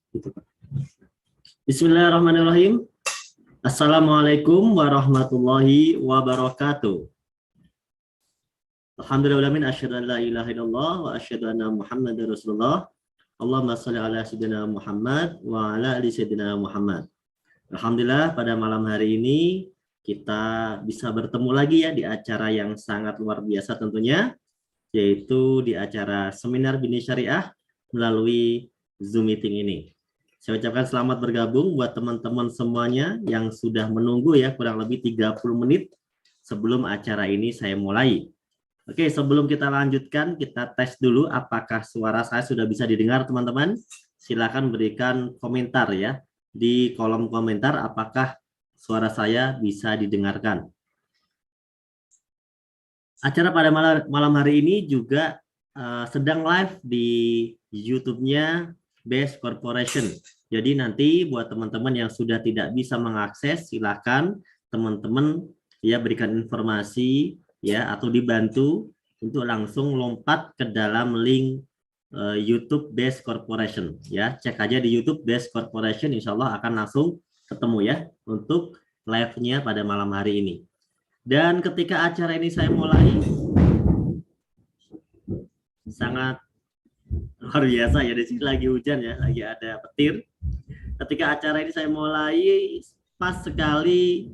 Gitu, Pak. Bismillahirrahmanirrahim. Assalamualaikum warahmatullahi wabarakatuh. Alhamdulillahirrahmanirrahim. Asyhadu an la ilaha illallah wa asyhadu anna Muhammadar Rasulullah. Allahumma sholli ala sayyidina Muhammad wa ala ali sayyidina Muhammad. Alhamdulillah pada malam hari ini kita bisa bertemu lagi ya di acara yang sangat luar biasa tentunya, yaitu di acara Seminar Bini Syariah melalui Zoom meeting ini. Saya ucapkan selamat bergabung buat teman-teman semuanya yang sudah menunggu ya kurang lebih 30 menit sebelum acara ini saya mulai. Oke, sebelum kita lanjutkan, kita tes dulu apakah suara saya sudah bisa didengar teman-teman. Silakan berikan komentar ya di kolom komentar apakah suara saya bisa didengarkan. Acara pada malam hari ini juga sedang live di YouTube-nya Best Corporation. Jadi nanti buat teman-teman yang sudah tidak bisa mengakses, silakan teman-teman ya berikan informasi ya atau dibantu untuk langsung lompat ke dalam link YouTube Best Corporation ya. Cek aja di YouTube Best Corporation, insya Allah akan langsung ketemu ya untuk live-nya pada malam hari ini. Dan ketika acara ini saya mulai, sangat luar biasa ya, di sini lagi hujan ya, lagi ada petir. Ketika acara ini saya mulai, pas sekali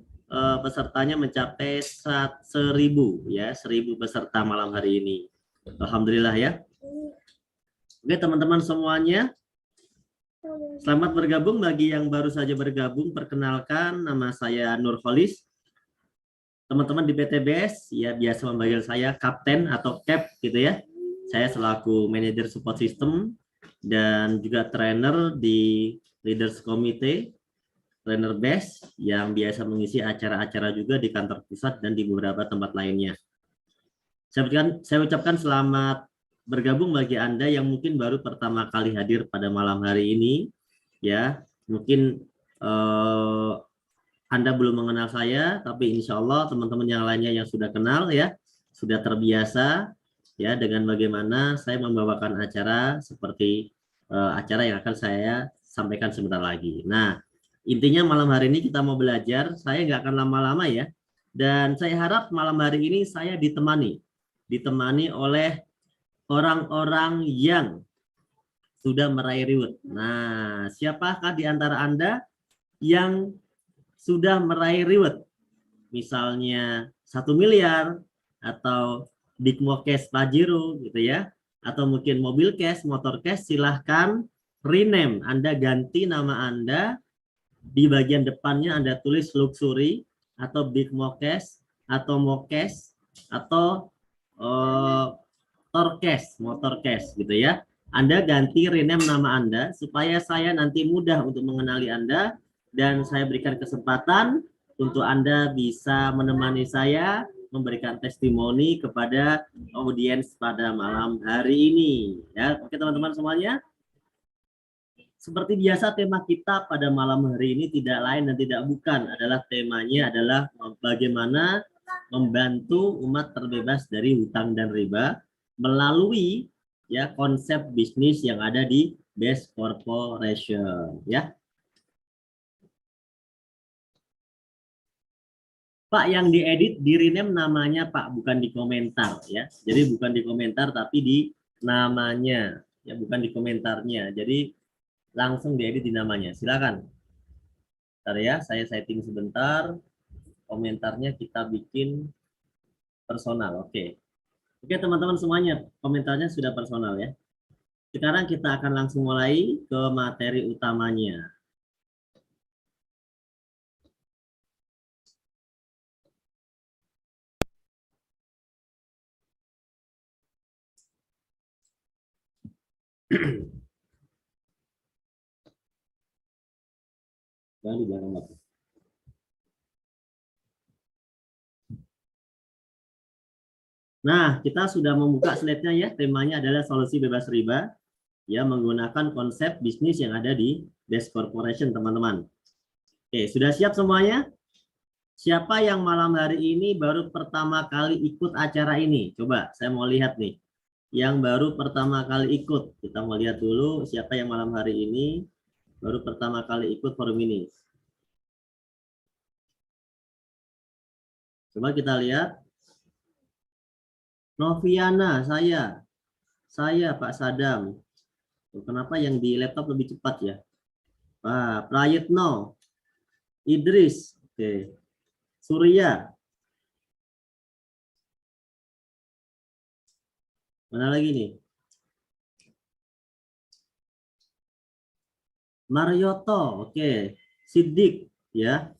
pesertanya mencapai 1.000 ya, 1.000 peserta malam hari ini. Alhamdulillah ya. Oke teman-teman semuanya, selamat bergabung. Bagi yang baru saja bergabung, perkenalkan nama saya Nur Kholis. Teman-teman di PTBS ya biasa memanggil saya Kapten atau Cap gitu ya. Saya selaku manajer support system dan juga trainer di Leaders Committee, trainer base yang biasa mengisi acara-acara juga di kantor pusat dan di beberapa tempat lainnya. Saya ucapkan selamat bergabung bagi Anda yang mungkin baru pertama kali hadir pada malam hari ini. Ya, mungkin Anda belum mengenal saya, tapi insya Allah teman-teman yang lainnya yang sudah kenal ya, sudah terbiasa ya dengan bagaimana saya membawakan acara seperti acara yang akan saya sampaikan sebentar lagi. Nah, intinya malam hari ini kita mau belajar, saya nggak akan lama-lama ya, dan saya harap malam hari ini saya ditemani oleh orang-orang yang sudah meraih reward. Nah, siapakah di antara Anda yang sudah meraih reward? Misalnya 1 miliar atau Bigmo Cash Pajero gitu ya, atau mungkin mobil cash, motor cash, silahkan rename. Anda ganti nama Anda, di bagian depannya Anda tulis luxury atau Bigmo Cash atau Mocash atau Torcash, motor cash gitu ya. Anda ganti rename nama Anda supaya saya nanti mudah untuk mengenali Anda dan saya berikan kesempatan untuk Anda bisa menemani saya memberikan testimoni kepada audiens pada malam hari ini ya. Oke teman-teman semuanya, seperti biasa tema kita pada malam hari ini tidak lain dan tidak bukan adalah temanya adalah bagaimana membantu umat terbebas dari hutang dan riba melalui ya konsep bisnis yang ada di Best Corporation ya. Pak, yang diedit di rename namanya Pak, bukan di komentar ya. Jadi bukan di komentar tapi di namanya ya, bukan di komentarnya. Jadi langsung diedit di namanya. Silakan. Bentar ya, saya setting sebentar. Komentarnya kita bikin personal. Oke. Oke teman-teman semuanya, komentarnya sudah personal ya. Sekarang kita akan langsung mulai ke materi utamanya. Di belakang Bapak. Nah, kita sudah membuka slide-nya ya. Temanya adalah solusi bebas riba ya menggunakan konsep bisnis yang ada di Best Corporation, teman-teman. Oke, sudah siap semuanya? Siapa yang malam hari ini baru pertama kali ikut acara ini? Coba, saya mau lihat nih. Yang baru pertama kali ikut. Kita mau lihat dulu siapa yang malam hari ini Baru pertama kali ikut forum ini. Coba kita lihat. Noviana, saya Pak Sadam. Kenapa yang di laptop lebih cepat ya? Pak Prayitno, Idris, oke. Surya. Mana lagi nih? Marioto, oke. Sidik, ya.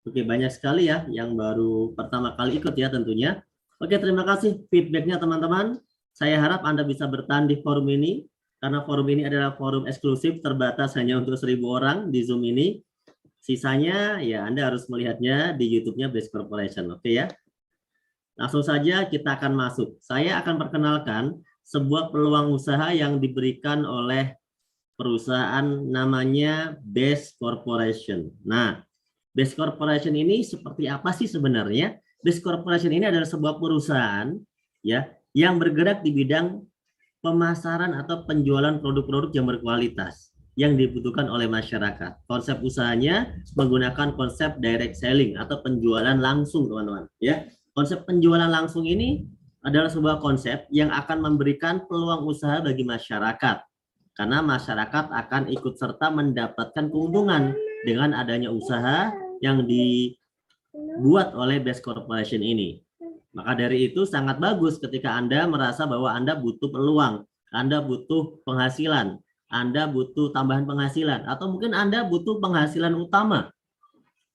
Oke, banyak sekali ya yang baru pertama kali ikut ya tentunya. Oke, terima kasih feedbacknya teman-teman. Saya harap Anda bisa bertahan di forum ini, karena forum ini adalah forum eksklusif terbatas hanya untuk 1.000 orang di Zoom ini. Sisanya ya Anda harus melihatnya di YouTube-nya Base Corporation, oke ya. Langsung saja kita akan masuk. Saya akan perkenalkan sebuah peluang usaha yang diberikan oleh perusahaan namanya Base Corporation. Nah, Base Corporation ini seperti apa sih sebenarnya? Base Corporation ini adalah sebuah perusahaan ya yang bergerak di bidang pemasaran atau penjualan produk-produk yang berkualitas yang dibutuhkan oleh masyarakat. Konsep usahanya menggunakan konsep direct selling atau penjualan langsung, teman-teman. Ya, konsep penjualan langsung ini adalah sebuah konsep yang akan memberikan peluang usaha bagi masyarakat, karena masyarakat akan ikut serta mendapatkan keuntungan dengan adanya usaha yang dibuat oleh Base Corporation ini. Maka dari itu sangat bagus ketika Anda merasa bahwa Anda butuh peluang, Anda butuh penghasilan, Anda butuh tambahan penghasilan, atau mungkin Anda butuh penghasilan utama.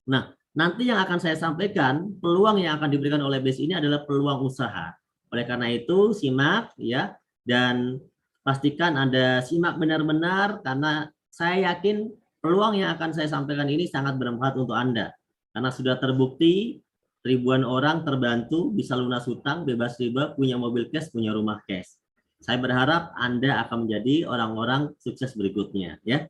Nah, nanti yang akan saya sampaikan, peluang yang akan diberikan oleh Base ini adalah peluang usaha. Oleh karena itu, simak ya, dan pastikan Anda simak benar-benar, karena saya yakin peluang yang akan saya sampaikan ini sangat bermanfaat untuk Anda. Karena sudah terbukti ribuan orang terbantu, bisa lunas hutang, bebas riba, punya mobil cash, punya rumah cash. Saya berharap Anda akan menjadi orang-orang sukses berikutnya. Ya.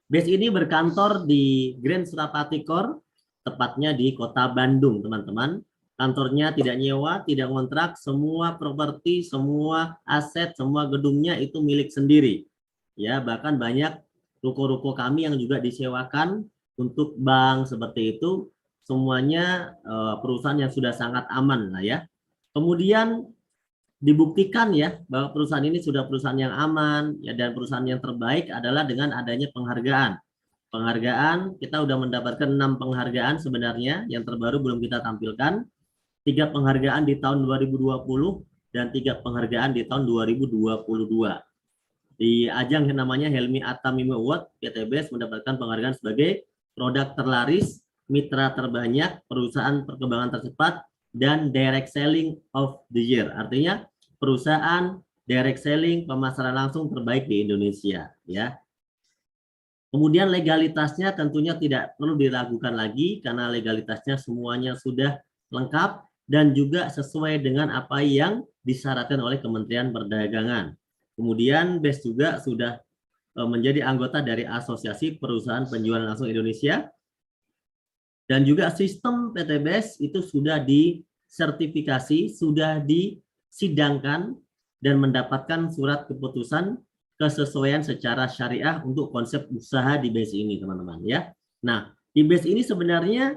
Base ini berkantor di Grand Surapati Core, tepatnya di kota Bandung, teman-teman. Kantornya tidak nyewa, tidak ngontrak, semua properti, semua aset, semua gedungnya itu milik sendiri. Ya, bahkan banyak ruko-ruko kami yang juga disewakan untuk bank seperti itu. Semuanya perusahaan yang sudah sangat aman lah ya. Kemudian dibuktikan ya bahwa perusahaan ini sudah perusahaan yang aman ya, dan perusahaan yang terbaik adalah dengan adanya penghargaan. Penghargaan kita sudah mendapatkan 6 penghargaan sebenarnya, yang terbaru belum kita tampilkan. 3 penghargaan di tahun 2020 dan 3 penghargaan di tahun 2022. Di ajang yang namanya Helmi Atamimi Award, PTBS mendapatkan penghargaan sebagai produk terlaris, mitra terbanyak, perusahaan perkembangan tercepat, dan direct selling of the year. Artinya perusahaan direct selling pemasaran langsung terbaik di Indonesia ya. Kemudian legalitasnya tentunya tidak perlu diragukan lagi, karena legalitasnya semuanya sudah lengkap dan juga sesuai dengan apa yang disyaratkan oleh Kementerian Perdagangan. Kemudian Base juga sudah menjadi anggota dari Asosiasi Perusahaan Penjualan Langsung Indonesia, dan juga sistem PTBS itu sudah disertifikasi, sudah disidangkan dan mendapatkan surat keputusan kesesuaian secara syariah untuk konsep usaha di Base ini, teman-teman ya. Nah, di Base ini sebenarnya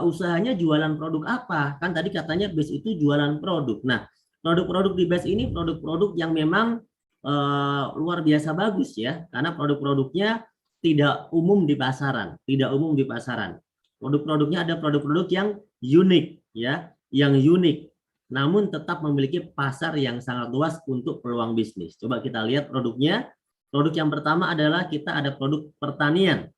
usahanya jualan produk apa? Kan tadi katanya Base itu jualan produk. Nah, produk-produk di Base ini produk-produk yang memang luar biasa bagus ya, karena produk-produknya tidak umum di pasaran, Produk-produknya ada produk-produk yang unik ya, yang unik, namun tetap memiliki pasar yang sangat luas untuk peluang bisnis. Coba kita lihat produknya. Produk yang pertama adalah kita ada produk pertanian.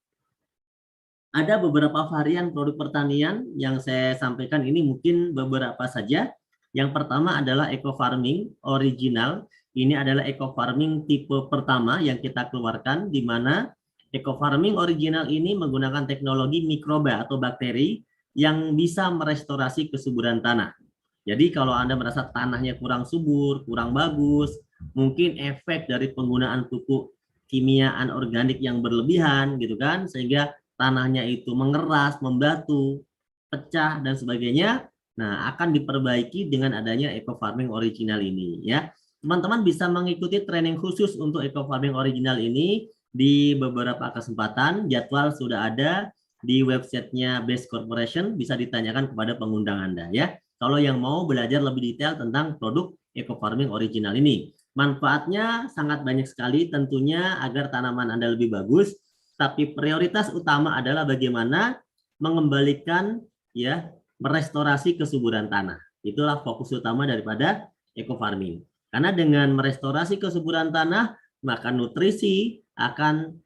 Ada beberapa varian produk pertanian yang saya sampaikan ini, mungkin beberapa saja. Yang pertama adalah eco farming original. Ini adalah eco farming tipe pertama yang kita keluarkan, di mana eco farming original ini menggunakan teknologi mikroba atau bakteri yang bisa merestorasi kesuburan tanah. Jadi kalau Anda merasa tanahnya kurang subur, kurang bagus, mungkin efek dari penggunaan pupuk kimia anorganik yang berlebihan gitu kan, sehingga tanahnya itu mengeras, membatu, pecah dan sebagainya. Nah, akan diperbaiki dengan adanya eco farming original ini ya. Teman-teman bisa mengikuti training khusus untuk eco farming original ini di beberapa kesempatan. Jadwal sudah ada di websitenya Best Corporation, bisa ditanyakan kepada pengundang Anda ya. Kalau yang mau belajar lebih detail tentang produk eco farming original ini. Manfaatnya sangat banyak sekali tentunya agar tanaman Anda lebih bagus, tapi prioritas utama adalah bagaimana mengembalikan ya, merestorasi kesuburan tanah. Itulah fokus utama daripada eco farming. Karena dengan merestorasi kesuburan tanah, maka nutrisi akan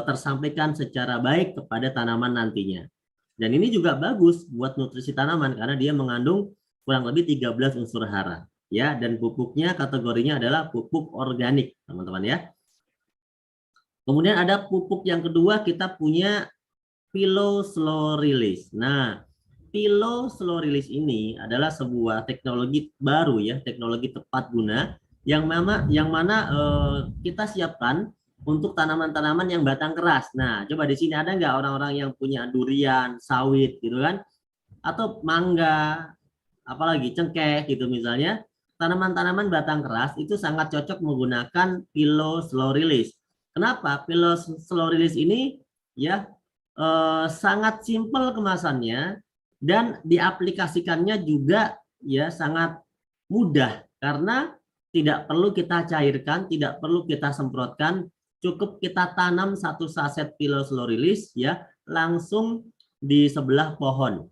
tersampaikan secara baik kepada tanaman nantinya. Dan ini juga bagus buat nutrisi tanaman karena dia mengandung kurang lebih 13 unsur hara. Ya, dan pupuknya kategorinya adalah pupuk organik, teman-teman ya. Kemudian ada pupuk yang kedua, kita punya Pilo Slow Release. Nah, Pilo Slow Release ini adalah sebuah teknologi baru ya, teknologi tepat guna yang mana kita siapkan untuk tanaman-tanaman yang batang keras. Nah, coba di sini ada nggak orang-orang yang punya durian, sawit gitu kan? Atau mangga, apalagi cengkeh gitu misalnya. Tanaman-tanaman batang keras itu sangat cocok menggunakan Pilo Slow Release. Kenapa? Pilo Slow Release ini ya sangat simpel kemasannya dan diaplikasikannya juga ya sangat mudah karena tidak perlu kita cairkan, tidak perlu kita semprotkan, cukup kita tanam satu saset Pilo Slow Release ya langsung di sebelah pohon.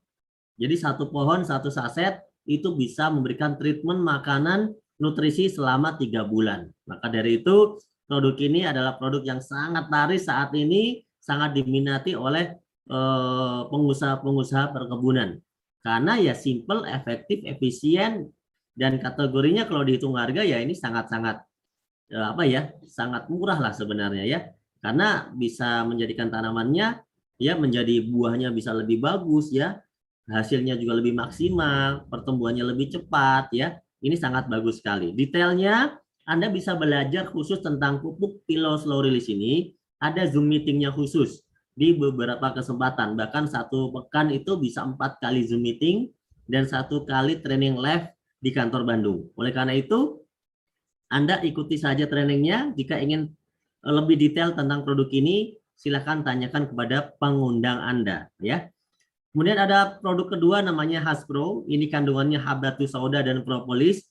Jadi satu pohon satu saset itu bisa memberikan treatment makanan nutrisi selama 3 bulan. Maka dari itu produk ini adalah produk yang sangat laris saat ini, sangat diminati oleh pengusaha-pengusaha perkebunan. Karena ya simple, efektif, efisien, dan kategorinya kalau dihitung harga ya ini sangat-sangat sangat murah lah sebenarnya ya. Karena bisa menjadikan tanamannya ya menjadi buahnya bisa lebih bagus ya. Hasilnya juga lebih maksimal, pertumbuhannya lebih cepat ya. Ini sangat bagus sekali. Detailnya Anda bisa belajar khusus tentang pupuk Pilo Slow Release ini. Ada Zoom meetingnya khusus di beberapa kesempatan. Bahkan satu pekan itu bisa 4 kali Zoom meeting dan 1 kali training live di kantor Bandung. Oleh karena itu, Anda ikuti saja trainingnya. Jika ingin lebih detail tentang produk ini, silakan tanyakan kepada pengundang Anda ya. Kemudian ada produk kedua namanya Haspro. Ini kandungannya Habatus Sauda dan propolis.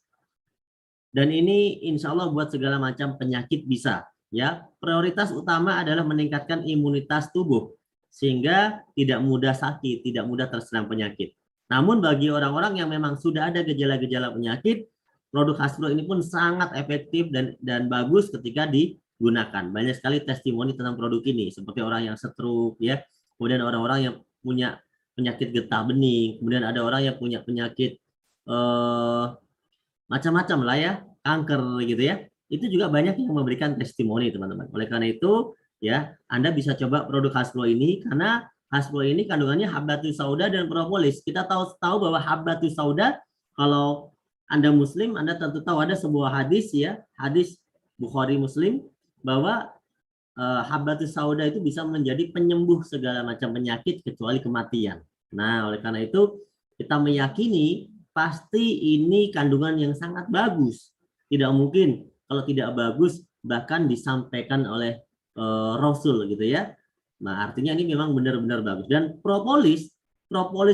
Dan ini insya Allah buat segala macam penyakit bisa. Ya, prioritas utama adalah meningkatkan imunitas tubuh sehingga tidak mudah sakit, tidak mudah terserang penyakit. Namun bagi orang-orang yang memang sudah ada gejala-gejala penyakit, produk Haspro ini pun sangat efektif dan bagus ketika digunakan. Banyak sekali testimoni tentang produk ini, seperti orang yang stroke, ya, kemudian orang-orang yang punya penyakit getah bening, kemudian ada orang yang punya penyakit macam-macam lah ya, kanker gitu ya. Itu juga banyak yang memberikan testimoni teman-teman. Oleh karena itu ya, Anda bisa coba produk Haspro ini karena Haspro ini kandungannya Habatus Sauda dan propolis. Kita tahu bahwa Habatus Sauda, kalau Anda Muslim, Anda tentu tahu ada sebuah hadis ya, hadis Bukhari Muslim, bahwa Habatus Sauda itu bisa menjadi penyembuh segala macam penyakit kecuali kematian. Nah, oleh karena itu kita meyakini pasti ini kandungan yang sangat bagus. Tidak mungkin kalau tidak bagus bahkan disampaikan oleh Rasul gitu ya. Nah, artinya ini memang benar-benar bagus. Dan propolis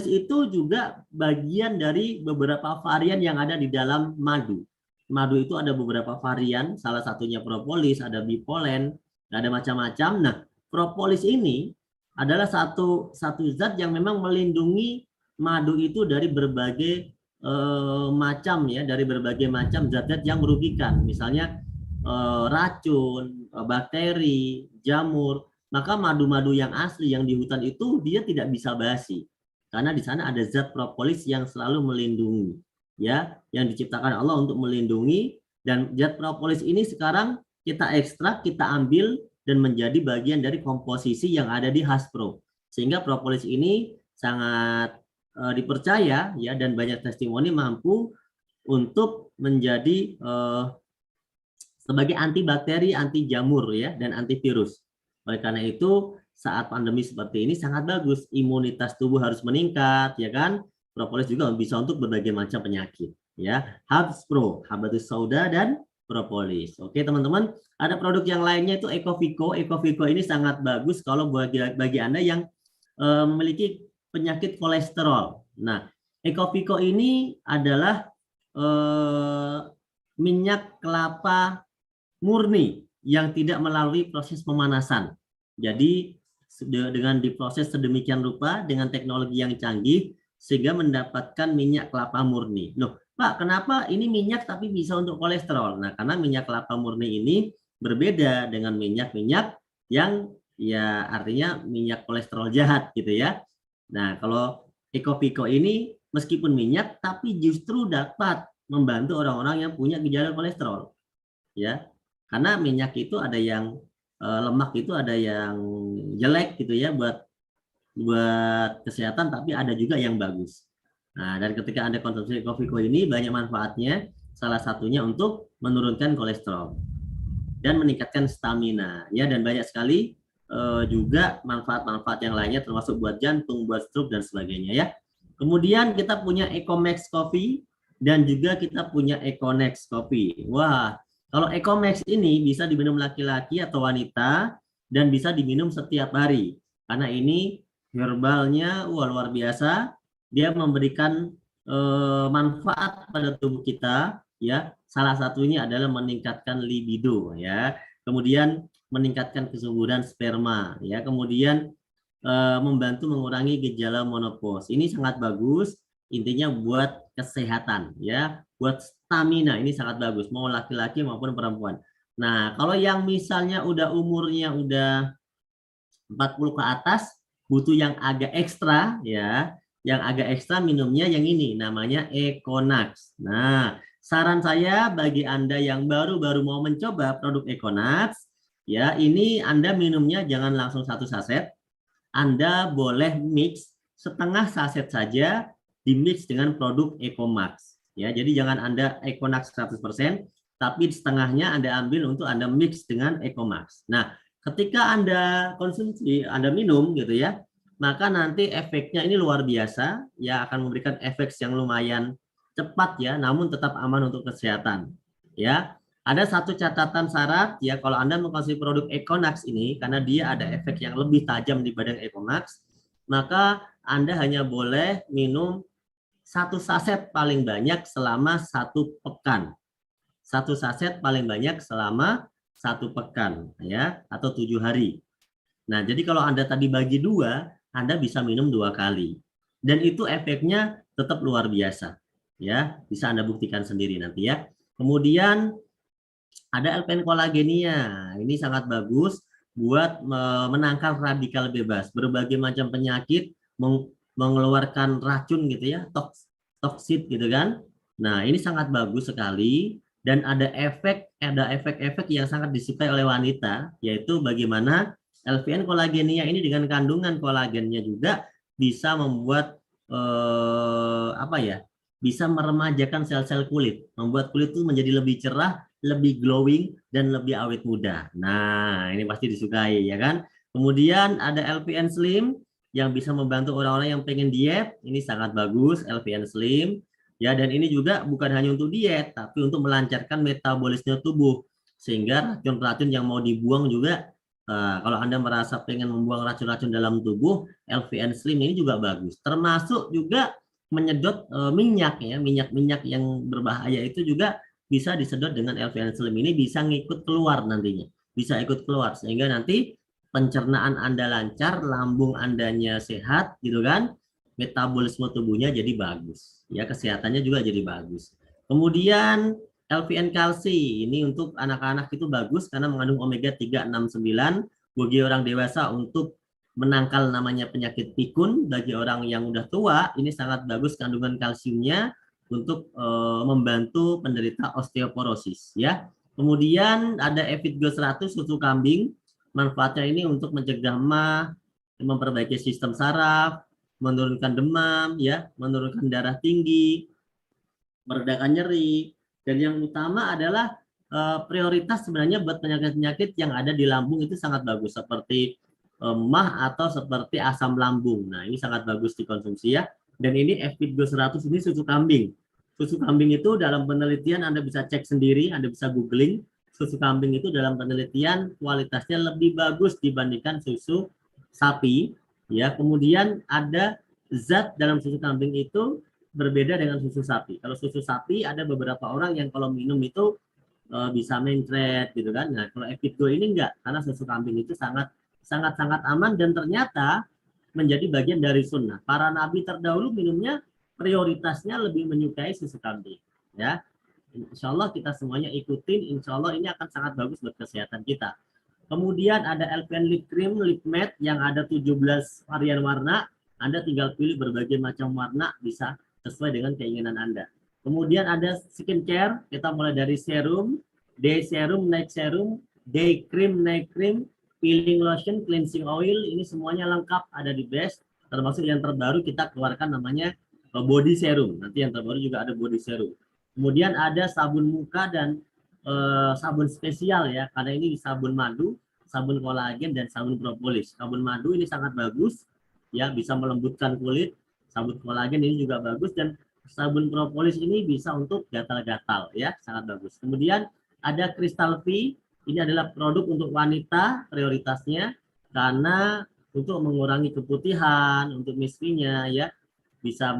itu juga bagian dari beberapa varian yang ada di dalam madu. Madu itu ada beberapa varian, salah satunya propolis, ada bipolen, ada macam-macam. Nah, propolis ini adalah satu zat yang memang melindungi madu itu dari berbagai macam ya, dari berbagai macam zat-zat yang merugikan, misalnya racun, bakteri, jamur. Maka madu-madu yang asli yang di hutan itu dia tidak bisa basi karena di sana ada zat propolis yang selalu melindungi ya, yang diciptakan Allah untuk melindungi. Dan zat propolis ini sekarang kita ekstrak, kita ambil dan menjadi bagian dari komposisi yang ada di Haspro, sehingga propolis ini sangat dipercaya ya, dan banyak testimoni mampu untuk menjadi sebagai antibakteri, anti jamur ya, dan antivirus. Oleh karena itu saat pandemi seperti ini sangat bagus, imunitas tubuh harus meningkat ya kan. Propolis juga bisa untuk berbagai macam penyakit ya. Haspro, Habatus Sauda dan propolis. Oke teman-teman, ada produk yang lainnya itu Ecovico. Ecovico ini sangat bagus kalau bagi Anda yang memiliki penyakit kolesterol. Nah, Ecovico ini adalah minyak kelapa murni yang tidak melalui proses pemanasan. Jadi dengan diproses sedemikian rupa dengan teknologi yang canggih sehingga mendapatkan minyak kelapa murni. Loh, Pak, kenapa ini minyak tapi bisa untuk kolesterol? Nah, karena minyak kelapa murni ini berbeda dengan minyak-minyak yang ya artinya minyak kolesterol jahat gitu ya. Nah, kalau Ecovico ini meskipun minyak tapi justru dapat membantu orang-orang yang punya gejala kolesterol. Ya. Karena minyak itu ada yang lemak itu ada yang jelek gitu ya buat kesehatan, tapi ada juga yang bagus. Nah, dan ketika Anda konsumsi Ecovico ini banyak manfaatnya, salah satunya untuk menurunkan kolesterol dan meningkatkan stamina ya, dan banyak sekali juga manfaat-manfaat yang lainnya termasuk buat jantung, buat stroke dan sebagainya ya. Kemudian kita punya Ecomax Coffee dan juga kita punya Econex Coffee. Wah, kalau Ecomax ini bisa diminum laki-laki atau wanita dan bisa diminum setiap hari. Karena ini herbalnya luar biasa. Dia memberikan manfaat pada tubuh kita ya. Salah satunya adalah meningkatkan libido ya. Kemudian meningkatkan kesuburan sperma ya. Kemudian membantu mengurangi gejala menopause. Ini sangat bagus. Intinya buat kesehatan ya, buat stamina ini sangat bagus mau laki-laki maupun perempuan. Nah, kalau yang misalnya udah umurnya udah 40 ke atas butuh yang agak ekstra ya, yang agak ekstra minumnya yang ini namanya Econax. Nah, saran saya bagi Anda yang baru-baru mau mencoba produk Econax ya, ini Anda minumnya jangan langsung satu saset. Anda boleh mix setengah saset saja dimix dengan produk Ecomax ya. Jadi jangan Anda Econax 100%, tapi setengahnya Anda ambil untuk Anda mix dengan Ecomax. Nah, ketika Anda konsumsi, Anda minum gitu ya, maka nanti efeknya ini luar biasa ya, akan memberikan efek yang lumayan cepat ya, namun tetap aman untuk kesehatan ya. Ada satu catatan syarat ya, kalau Anda mengkonsumsi produk Econax ini karena dia ada efek yang lebih tajam dibanding Ecomax, maka Anda hanya boleh minum satu saset paling banyak selama 1 pekan. Satu saset paling banyak selama 1 pekan ya, atau 7 hari. Nah, jadi kalau Anda tadi bagi 2, Anda bisa minum 2 kali. Dan itu efeknya tetap luar biasa. Ya, bisa Anda buktikan sendiri nanti ya. Kemudian ada LPN kolagenia. Ini sangat bagus buat menangkal radikal bebas. Berbagai macam penyakit mengeluarkan racun gitu ya, toksit gitu kan. Nah, ini sangat bagus sekali dan ada efek-efek yang sangat disukai oleh wanita, yaitu bagaimana LPN kolagenia ini dengan kandungan kolagennya juga bisa membuat apa ya? Bisa meremajakan sel-sel kulit, membuat kulit itu menjadi lebih cerah, lebih glowing dan lebih awet muda. Nah, ini pasti disukai ya kan. Kemudian ada LPN Slim yang bisa membantu orang-orang yang pengen diet. Ini sangat bagus LPN Slim ya, dan ini juga bukan hanya untuk diet tapi untuk melancarkan metabolisme tubuh sehingga racun-racun yang mau dibuang juga kalau Anda merasa pengen membuang racun-racun dalam tubuh, LPN Slim ini juga bagus. Termasuk juga menyedot minyak ya, minyak-minyak yang berbahaya itu juga bisa disedot dengan LPN Slim ini, bisa ngikut keluar nantinya. Bisa ikut keluar sehingga nanti pencernaan Anda lancar, lambung Andanya sehat gitu kan, metabolisme tubuhnya jadi bagus. Ya, kesehatannya juga jadi bagus. Kemudian LPN kalsi ini untuk anak-anak itu bagus karena mengandung omega 3, 6, 9 bagi orang dewasa untuk menangkal namanya penyakit pikun. Bagi orang yang udah tua ini sangat bagus kandungan kalsiumnya untuk membantu penderita osteoporosis ya. Kemudian ada Evitgo 100 susu kambing. Manfaatnya ini untuk mencegah MAH, memperbaiki sistem saraf, menurunkan demam ya, menurunkan darah tinggi, meredakan nyeri, dan yang utama adalah prioritas sebenarnya buat penyakit-penyakit yang ada di lambung itu sangat bagus seperti MAH atau seperti asam lambung. Nah, ini sangat bagus dikonsumsi ya. Dan ini Evitgo 100 ini susu kambing. Susu kambing itu dalam penelitian Anda bisa cek sendiri, Anda bisa googling, susu kambing itu dalam penelitian kualitasnya lebih bagus dibandingkan susu sapi. Ya, kemudian ada zat dalam susu kambing itu berbeda dengan susu sapi. Kalau susu sapi ada beberapa orang yang kalau minum itu bisa mencret gitu kan. Nah, kalau Epidgo ini enggak, karena susu kambing itu sangat aman dan ternyata menjadi bagian dari sunnah. Para nabi terdahulu minumnya prioritasnya lebih menyukai susu kambing. Ya, insya Allah kita semuanya ikutin. Insya Allah ini akan sangat bagus buat kesehatan kita. Kemudian ada Alpen Lip Cream, Lip Matte yang ada 17 varian warna. Anda tinggal pilih berbagai macam warna, bisa sesuai dengan keinginan Anda. Kemudian ada skincare, kita mulai dari serum, day serum, night serum, day cream, night cream, peeling lotion, cleansing oil, ini semuanya lengkap ada di Best. Termasuk yang terbaru kita keluarkan namanya body serum. Nanti yang terbaru juga ada body serum. Kemudian ada sabun muka dan sabun spesial ya, karena ini sabun madu, sabun kolagen dan sabun propolis. Sabun madu ini sangat bagus ya, bisa melembutkan kulit. Sabun kolagen ini juga bagus, dan sabun propolis ini bisa untuk gatal-gatal ya, sangat bagus. Kemudian ada Crystal V, ini adalah produk untuk wanita prioritasnya karena untuk mengurangi keputihan, untuk misfinya ya, bisa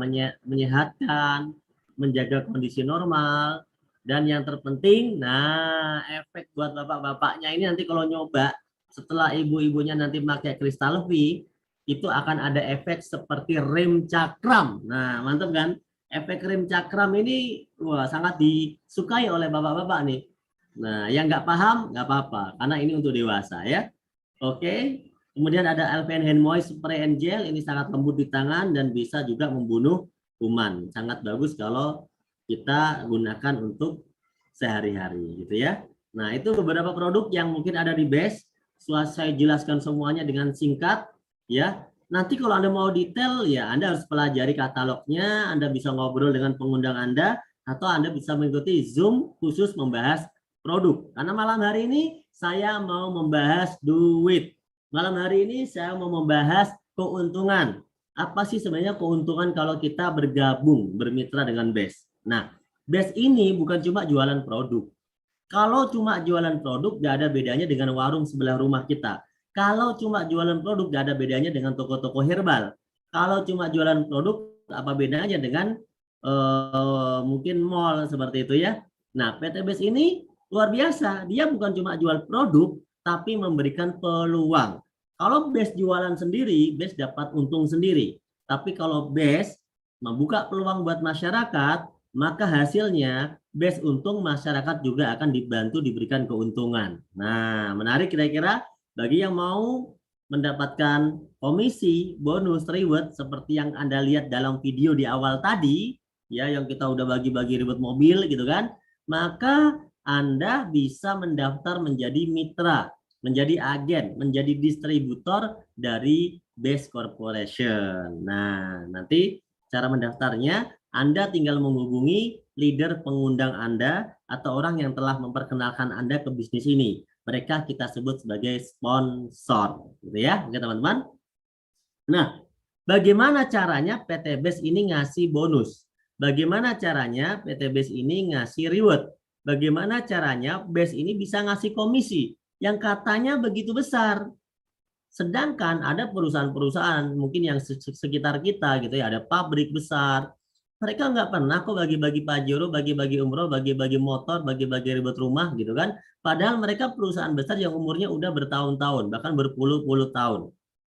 menyehatkan, menjaga kondisi normal. Dan yang terpenting, nah efek buat bapak-bapaknya ini nanti kalau nyoba, setelah ibu-ibunya nanti pakai Crystal V, itu akan ada efek seperti rem cakram. Nah, mantap kan? Efek rem cakram ini wah, sangat disukai oleh bapak-bapak nih. Nah, yang nggak paham, nggak apa-apa, karena ini untuk dewasa ya. Oke, kemudian ada Alpen Hand Moist Spray and Gel, ini sangat lembut di tangan dan bisa juga membunuh kuman. Sangat bagus kalau kita gunakan untuk sehari-hari gitu ya. Nah, itu beberapa produk yang mungkin ada di Best. Saya jelaskan semuanya dengan singkat ya. Nanti kalau Anda mau detail ya Anda harus pelajari katalognya, Anda bisa ngobrol dengan pengundang Anda, atau Anda bisa mengikuti Zoom khusus membahas produk. Karena malam hari ini saya mau membahas duit. Malam hari ini saya mau membahas keuntungan. Apa sih sebenarnya keuntungan kalau kita bergabung, bermitra dengan Best? Nah, Best ini bukan cuma jualan produk. Kalau cuma jualan produk, gak ada bedanya dengan warung sebelah rumah kita. Kalau cuma jualan produk, gak ada bedanya dengan toko-toko herbal. Kalau cuma jualan produk, apa bedanya dengan mungkin mall seperti itu ya. Nah, PT Best ini luar biasa. Dia bukan cuma jual produk, tapi memberikan peluang. Kalau Best jualan sendiri, Best dapat untung sendiri. Tapi kalau Best membuka peluang buat masyarakat, maka hasilnya Best untung, masyarakat juga akan dibantu diberikan keuntungan. Nah, menarik kira-kira bagi yang mau mendapatkan komisi, bonus, reward seperti yang Anda lihat dalam video di awal tadi, ya yang kita udah bagi-bagi reward mobil gitu kan, maka Anda bisa mendaftar menjadi mitra, menjadi agen, menjadi distributor dari Best Corporation. Nah, nanti cara mendaftarnya Anda tinggal menghubungi leader pengundang Anda atau orang yang telah memperkenalkan Anda ke bisnis ini. Mereka kita sebut sebagai sponsor, gitu ya, oke teman-teman. Nah, bagaimana caranya PT Best ini ngasih bonus? Bagaimana caranya PT Best ini ngasih reward? Bagaimana caranya Best ini bisa ngasih komisi yang katanya begitu besar? Sedangkan ada perusahaan-perusahaan mungkin yang sekitar kita gitu ya, ada pabrik besar. Mereka nggak pernah kok bagi-bagi pajero, bagi-bagi umroh, bagi-bagi motor, bagi-bagi ribet rumah gitu kan. Padahal mereka perusahaan besar yang umurnya udah bertahun-tahun, bahkan berpuluh-puluh tahun.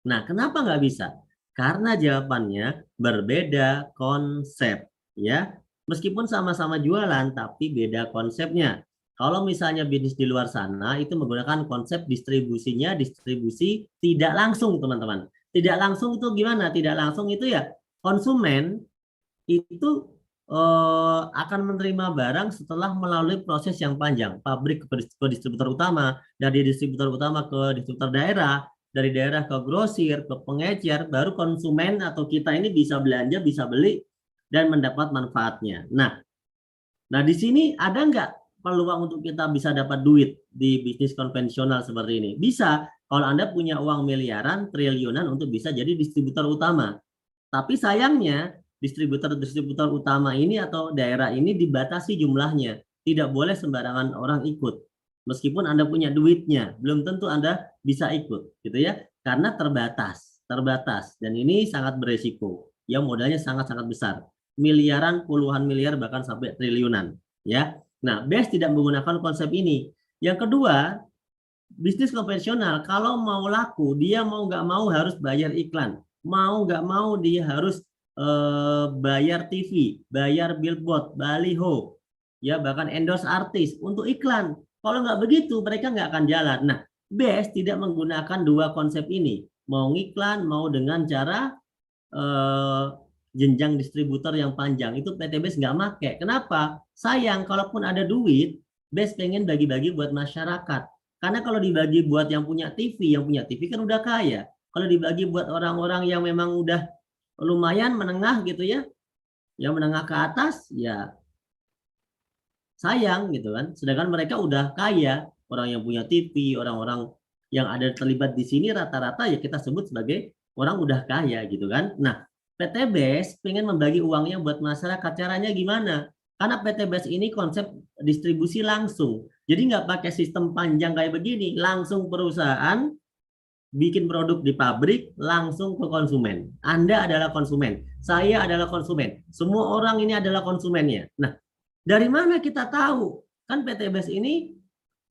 Nah, kenapa nggak bisa? Karena jawabannya berbeda konsep, ya. Meskipun sama-sama jualan, tapi beda konsepnya. Kalau misalnya bisnis di luar sana itu menggunakan konsep distribusinya, distribusi tidak langsung, teman-teman. Tidak langsung itu gimana? Tidak langsung itu ya konsumen itu akan menerima barang setelah melalui proses yang panjang. Pabrik ke distributor utama, dari distributor utama ke distributor daerah, dari daerah ke grosir, ke pengecer, baru konsumen atau kita ini bisa belanja, bisa beli, dan mendapat manfaatnya. Nah di sini ada nggak peluang untuk kita bisa dapat duit di bisnis konvensional seperti ini? Bisa, kalau Anda punya uang miliaran, triliunan untuk bisa jadi distributor utama. Tapi sayangnya, distributor utama ini atau daerah ini dibatasi jumlahnya. Tidak boleh sembarangan orang ikut. Meskipun Anda punya duitnya, belum tentu Anda bisa ikut, gitu ya. Karena terbatas. Dan ini sangat beresiko. Ya, modalnya sangat-sangat besar. Miliaran, puluhan miliar, bahkan sampai triliunan, ya. Nah, BES tidak menggunakan konsep ini. Yang kedua, bisnis konvensional kalau mau laku, dia mau nggak mau harus bayar iklan. Mau nggak mau dia harus bayar TV, bayar billboard, baliho, ya bahkan endorse artis untuk iklan. Kalau nggak begitu, mereka nggak akan jalan. Nah, BES tidak menggunakan dua konsep ini. Mau iklan, mau dengan cara jenjang distributor yang panjang. Itu PT BES nggak make. Kenapa? Sayang, kalaupun ada duit, BES pengen bagi-bagi buat masyarakat. Karena kalau dibagi buat yang punya TV kan udah kaya. Kalau dibagi buat orang-orang yang memang udah lumayan menengah gitu ya, yang menengah ke atas, ya sayang gitu kan. Sedangkan mereka udah kaya, orang yang punya TV, orang-orang yang ada terlibat di sini rata-rata ya kita sebut sebagai orang udah kaya gitu kan. Nah, PT BES pengen membagi uangnya buat masyarakat. Caranya gimana? Karena PT BES ini konsep distribusi langsung. Jadi nggak pakai sistem panjang kayak begini, langsung perusahaan bikin produk di pabrik langsung ke konsumen. Anda adalah konsumen, saya adalah konsumen, semua orang ini adalah konsumennya. Nah, dari mana kita tahu? Kan PT BES ini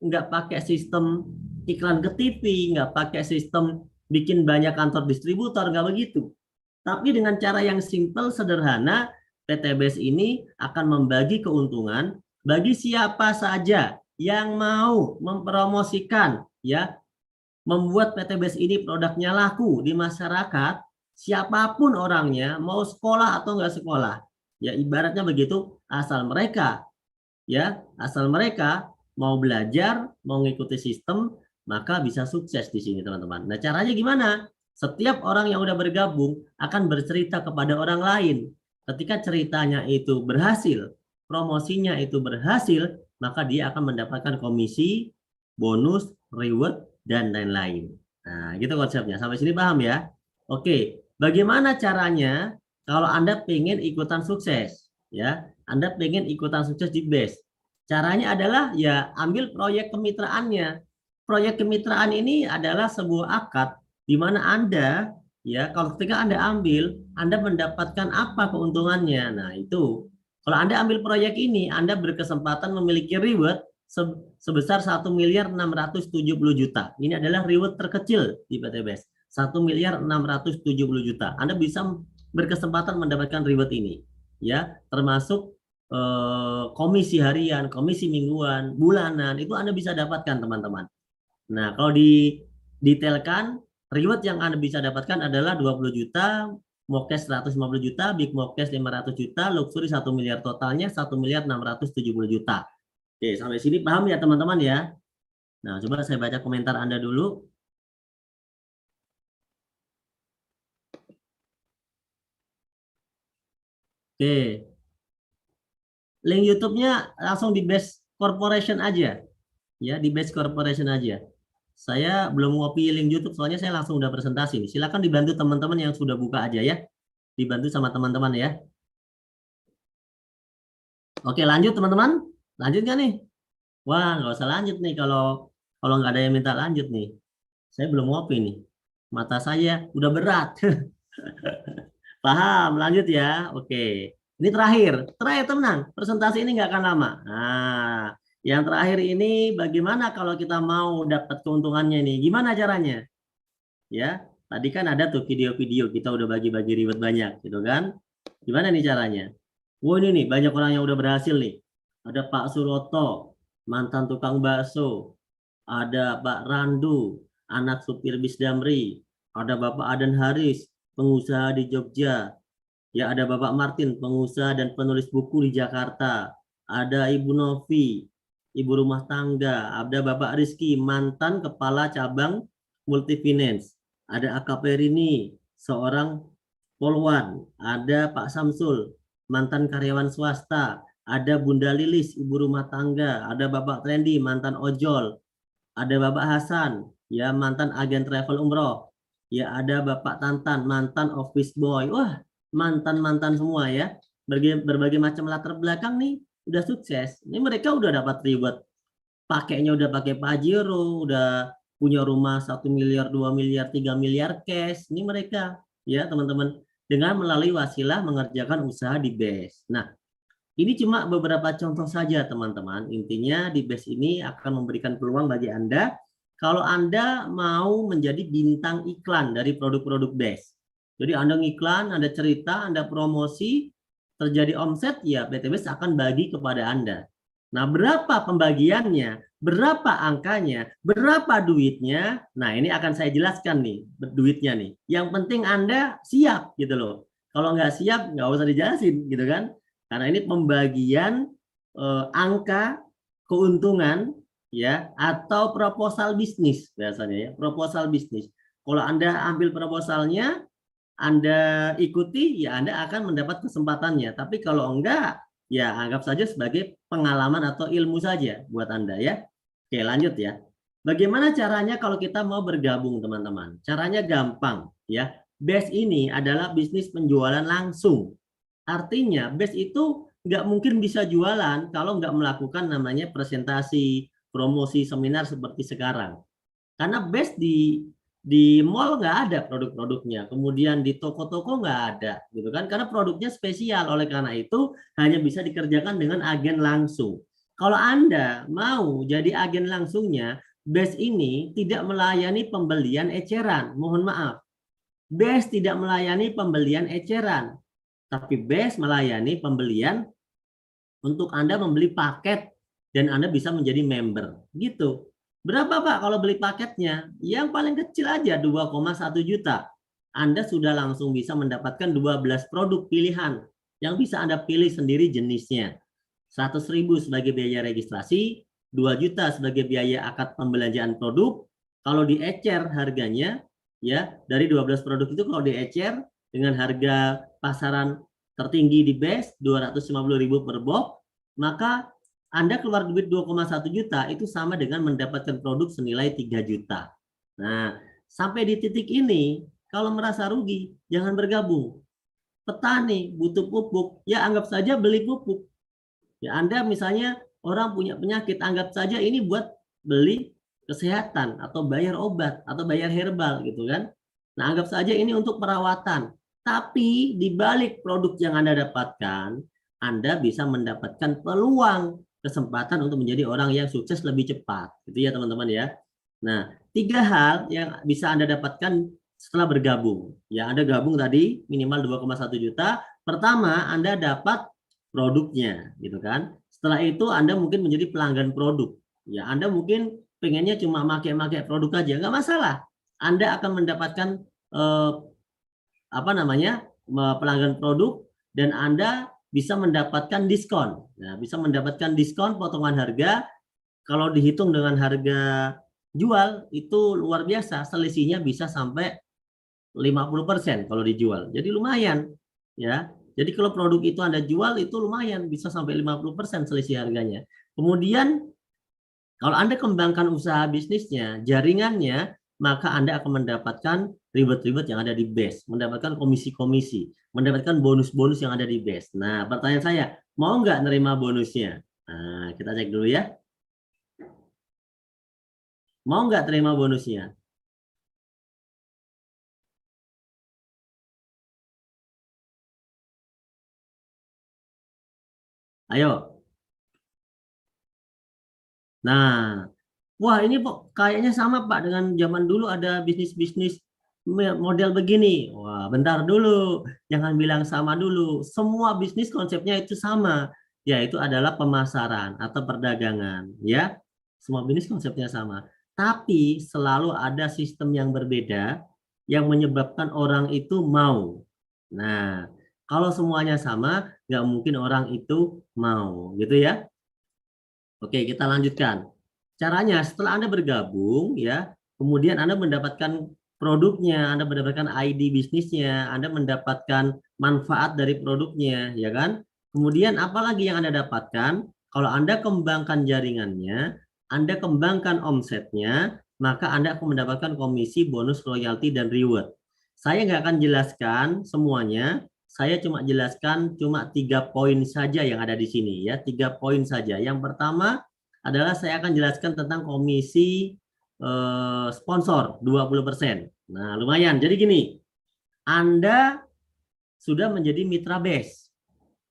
nggak pakai sistem iklan ke TV, nggak pakai sistem bikin banyak kantor distributor, nggak begitu. Tapi dengan cara yang simple, sederhana, PT BES ini akan membagi keuntungan bagi siapa saja yang mau mempromosikan, ya, membuat PT BES ini produknya laku di masyarakat, siapapun orangnya, mau sekolah atau nggak sekolah, ya ibaratnya begitu, asal mereka mau belajar, mau mengikuti sistem, maka bisa sukses di sini teman-teman. Nah, caranya gimana? Setiap orang yang udah bergabung akan bercerita kepada orang lain. Ketika ceritanya itu berhasil, promosinya itu berhasil, maka dia akan mendapatkan komisi, bonus, reward, dan lain-lain. Nah, gitu konsepnya. Sampai sini paham ya? Oke, bagaimana caranya kalau Anda pengen ikutan sukses? Ya, Anda pengen ikutan sukses di BES. Caranya adalah ya ambil proyek kemitraannya. Proyek kemitraan ini adalah sebuah akad di mana Anda, ya, kalau ketika Anda ambil, Anda mendapatkan apa keuntungannya. Nah, itu. Kalau Anda ambil proyek ini, Anda berkesempatan memiliki reward sebesar 1.670.000.000. Ini adalah reward terkecil di PT BES. 1.670.000.000. Anda bisa berkesempatan mendapatkan reward ini, ya, termasuk komisi harian, komisi mingguan, bulanan, itu Anda bisa dapatkan teman-teman. Nah, kalau didetailkan, reward yang Anda bisa dapatkan adalah 20 juta, Mokes 150 juta, Big Mokes 500 juta, Luxury 1 miliar, totalnya 1.670.000.000. Oke, sampai sini paham ya teman-teman ya? Nah, coba saya baca komentar Anda dulu. Oke. Link YouTube-nya langsung di BES Corporation aja. Ya, di BES Corporation aja. Saya belum ngopi link YouTube, soalnya saya langsung udah presentasi nih. Silakan dibantu teman-teman yang sudah buka aja ya. Dibantu sama teman-teman ya. Oke, lanjut teman-teman. Lanjut nggak nih? Wah, nggak usah lanjut nih kalau nggak ada yang minta lanjut nih. Saya belum ngopi nih. Mata saya udah berat. Paham, lanjut ya. Oke. Ini terakhir teman. Presentasi ini nggak akan lama. Nah, yang terakhir ini bagaimana kalau kita mau dapat keuntungannya nih? Gimana caranya? Ya, tadi kan ada tuh video-video kita udah bagi-bagi reward banyak, gitu kan? Gimana nih caranya? Wah, ini nih banyak orang yang udah berhasil nih. Ada Pak Suroto, mantan tukang bakso. Ada Pak Randu, anak supir bis Damri. Ada Bapak Aden Haris, pengusaha di Jogja. Ya, ada Bapak Martin, pengusaha dan penulis buku di Jakarta. Ada Ibu Novi, ibu rumah tangga. Ada Bapak Rizky, mantan kepala cabang Multifinance. Ada AKP Rini, seorang polwan. Ada Pak Samsul, mantan karyawan swasta. Ada Bunda Lilis, ibu rumah tangga. Ada Bapak Trendy, mantan ojol. Ada Bapak Hasan, ya, mantan agen travel umroh. Ya, ada Bapak Tantan, mantan office boy. Wah, mantan-mantan semua ya, berbagai macam latar belakang nih udah sukses. Ini mereka udah dapat reward, pakainya udah pakai Pajero, udah punya rumah 1 miliar, 2 miliar, 3 miliar cash. Ini mereka ya teman-teman, dengan melalui wasilah mengerjakan usaha di BES. Nah, ini cuma beberapa contoh saja teman-teman. Intinya di BES ini akan memberikan peluang bagi Anda kalau Anda mau menjadi bintang iklan dari produk-produk BES. Jadi Anda ngiklan, Anda cerita, Anda promosi, terjadi omset, ya PT BES akan bagi kepada Anda. Nah, berapa pembagiannya, berapa angkanya, berapa duitnya? Nah, ini akan saya jelaskan nih, duitnya nih. Yang penting Anda siap gitu loh. Kalau nggak siap, nggak usah dijelasin gitu kan. Karena ini pembagian angka keuntungan ya atau proposal bisnis biasanya ya, proposal bisnis. Kalau Anda ambil proposalnya, Anda ikuti, ya Anda akan mendapat kesempatannya. Tapi kalau enggak, ya anggap saja sebagai pengalaman atau ilmu saja buat Anda ya. Oke, lanjut ya. Bagaimana caranya kalau kita mau bergabung, teman-teman? Caranya gampang ya. BES ini adalah bisnis penjualan langsung. Artinya BES itu nggak mungkin bisa jualan kalau nggak melakukan namanya presentasi, promosi, seminar seperti sekarang. Karena BES di mall nggak ada produk-produknya, kemudian di toko-toko nggak ada, gitu kan? Karena produknya spesial, oleh karena itu hanya bisa dikerjakan dengan agen langsung. Kalau Anda mau jadi agen langsungnya, BES ini tidak melayani pembelian eceran, mohon maaf. BES tidak melayani pembelian eceran, tapi BES melayani pembelian untuk Anda membeli paket dan Anda bisa menjadi member. Gitu. Berapa Pak kalau beli paketnya? Yang paling kecil aja 2,1 juta. Anda sudah langsung bisa mendapatkan 12 produk pilihan yang bisa Anda pilih sendiri jenisnya. 100.000 sebagai biaya registrasi, 2 juta sebagai biaya akad pembelanjaan produk. Kalau diecer harganya ya dari 12 produk itu kalau diecer dengan harga pasaran tertinggi di BES 250.000 per box, maka Anda keluar duit 2,1 juta itu sama dengan mendapatkan produk senilai 3 juta. Nah, sampai di titik ini kalau merasa rugi jangan bergabung. Petani butuh pupuk, ya anggap saja beli pupuk. Ya Anda misalnya orang punya penyakit, anggap saja ini buat beli kesehatan atau bayar obat atau bayar herbal gitu kan. Nah, anggap saja ini untuk perawatan. Tapi di balik produk yang Anda dapatkan, Anda bisa mendapatkan peluang kesempatan untuk menjadi orang yang sukses lebih cepat. Gitu ya teman-teman ya. Nah, 3 hal yang bisa Anda dapatkan setelah bergabung. Ya, Anda gabung tadi minimal 2,1 juta. Pertama, Anda dapat produknya, gitu kan. Setelah itu Anda mungkin menjadi pelanggan produk. Ya, Anda mungkin pengennya cuma pakai produk aja, nggak masalah. Anda akan mendapatkan pelanggan produk dan Anda bisa mendapatkan diskon. Nah, bisa mendapatkan diskon potongan harga. Kalau dihitung dengan harga jual itu luar biasa, selisihnya bisa sampai 50% kalau dijual. Jadi lumayan ya. Jadi kalau produk itu Anda jual itu lumayan bisa sampai 50% selisih harganya. Kemudian kalau Anda kembangkan usaha bisnisnya, jaringannya, maka Anda akan mendapatkan reward-reward yang ada di BES, mendapatkan komisi-komisi, mendapatkan bonus-bonus yang ada di BES. Nah, pertanyaan saya, mau nggak nerima bonusnya? Nah, kita cek dulu ya. Mau nggak terima bonusnya? Ayo. Nah, wah ini kayaknya sama Pak dengan zaman dulu ada bisnis-bisnis model begini. Wah, bentar dulu, jangan bilang sama dulu. Semua bisnis konsepnya itu sama, yaitu adalah pemasaran atau perdagangan, ya. Semua bisnis konsepnya sama. Tapi selalu ada sistem yang berbeda yang menyebabkan orang itu mau. Nah, kalau semuanya sama, nggak mungkin orang itu mau, gitu ya. Oke, kita lanjutkan. Caranya setelah Anda bergabung ya, kemudian Anda mendapatkan produknya, Anda mendapatkan ID bisnisnya, Anda mendapatkan manfaat dari produknya, ya kan? Kemudian apalagi yang Anda dapatkan? Kalau Anda kembangkan jaringannya, Anda kembangkan omsetnya, maka Anda akan mendapatkan komisi, bonus, royalti, dan reward. Saya nggak akan jelaskan semuanya, saya cuma jelaskan cuma 3 poin saja yang ada di sini ya, 3 poin saja. Yang pertama adalah saya akan jelaskan tentang komisi sponsor 20%. Nah, lumayan. Jadi gini, Anda sudah menjadi mitra BES.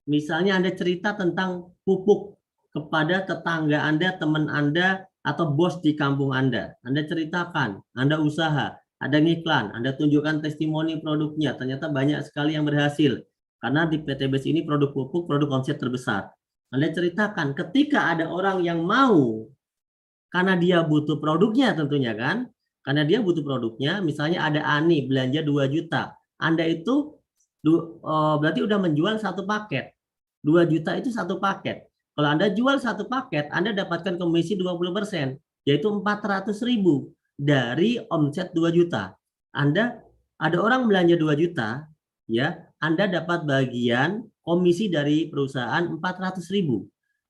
Misalnya Anda cerita tentang pupuk kepada tetangga Anda, teman Anda, atau bos di kampung Anda. Anda ceritakan, Anda usaha, ada ngiklan, Anda tunjukkan testimoni produknya, ternyata banyak sekali yang berhasil. Karena di PT BES ini produk pupuk, produk omset terbesar. Anda ceritakan, ketika ada orang yang mau, karena dia butuh produknya tentunya kan, karena dia butuh produknya, misalnya ada Ani belanja 2 juta, Anda itu berarti udah menjual satu paket. 2 juta itu satu paket. Kalau Anda jual satu paket, Anda dapatkan komisi 20%, yaitu 400.000 dari omset 2 juta. Anda ada orang belanja 2 juta, ya, Anda dapat bagian komisi dari perusahaan 400.000.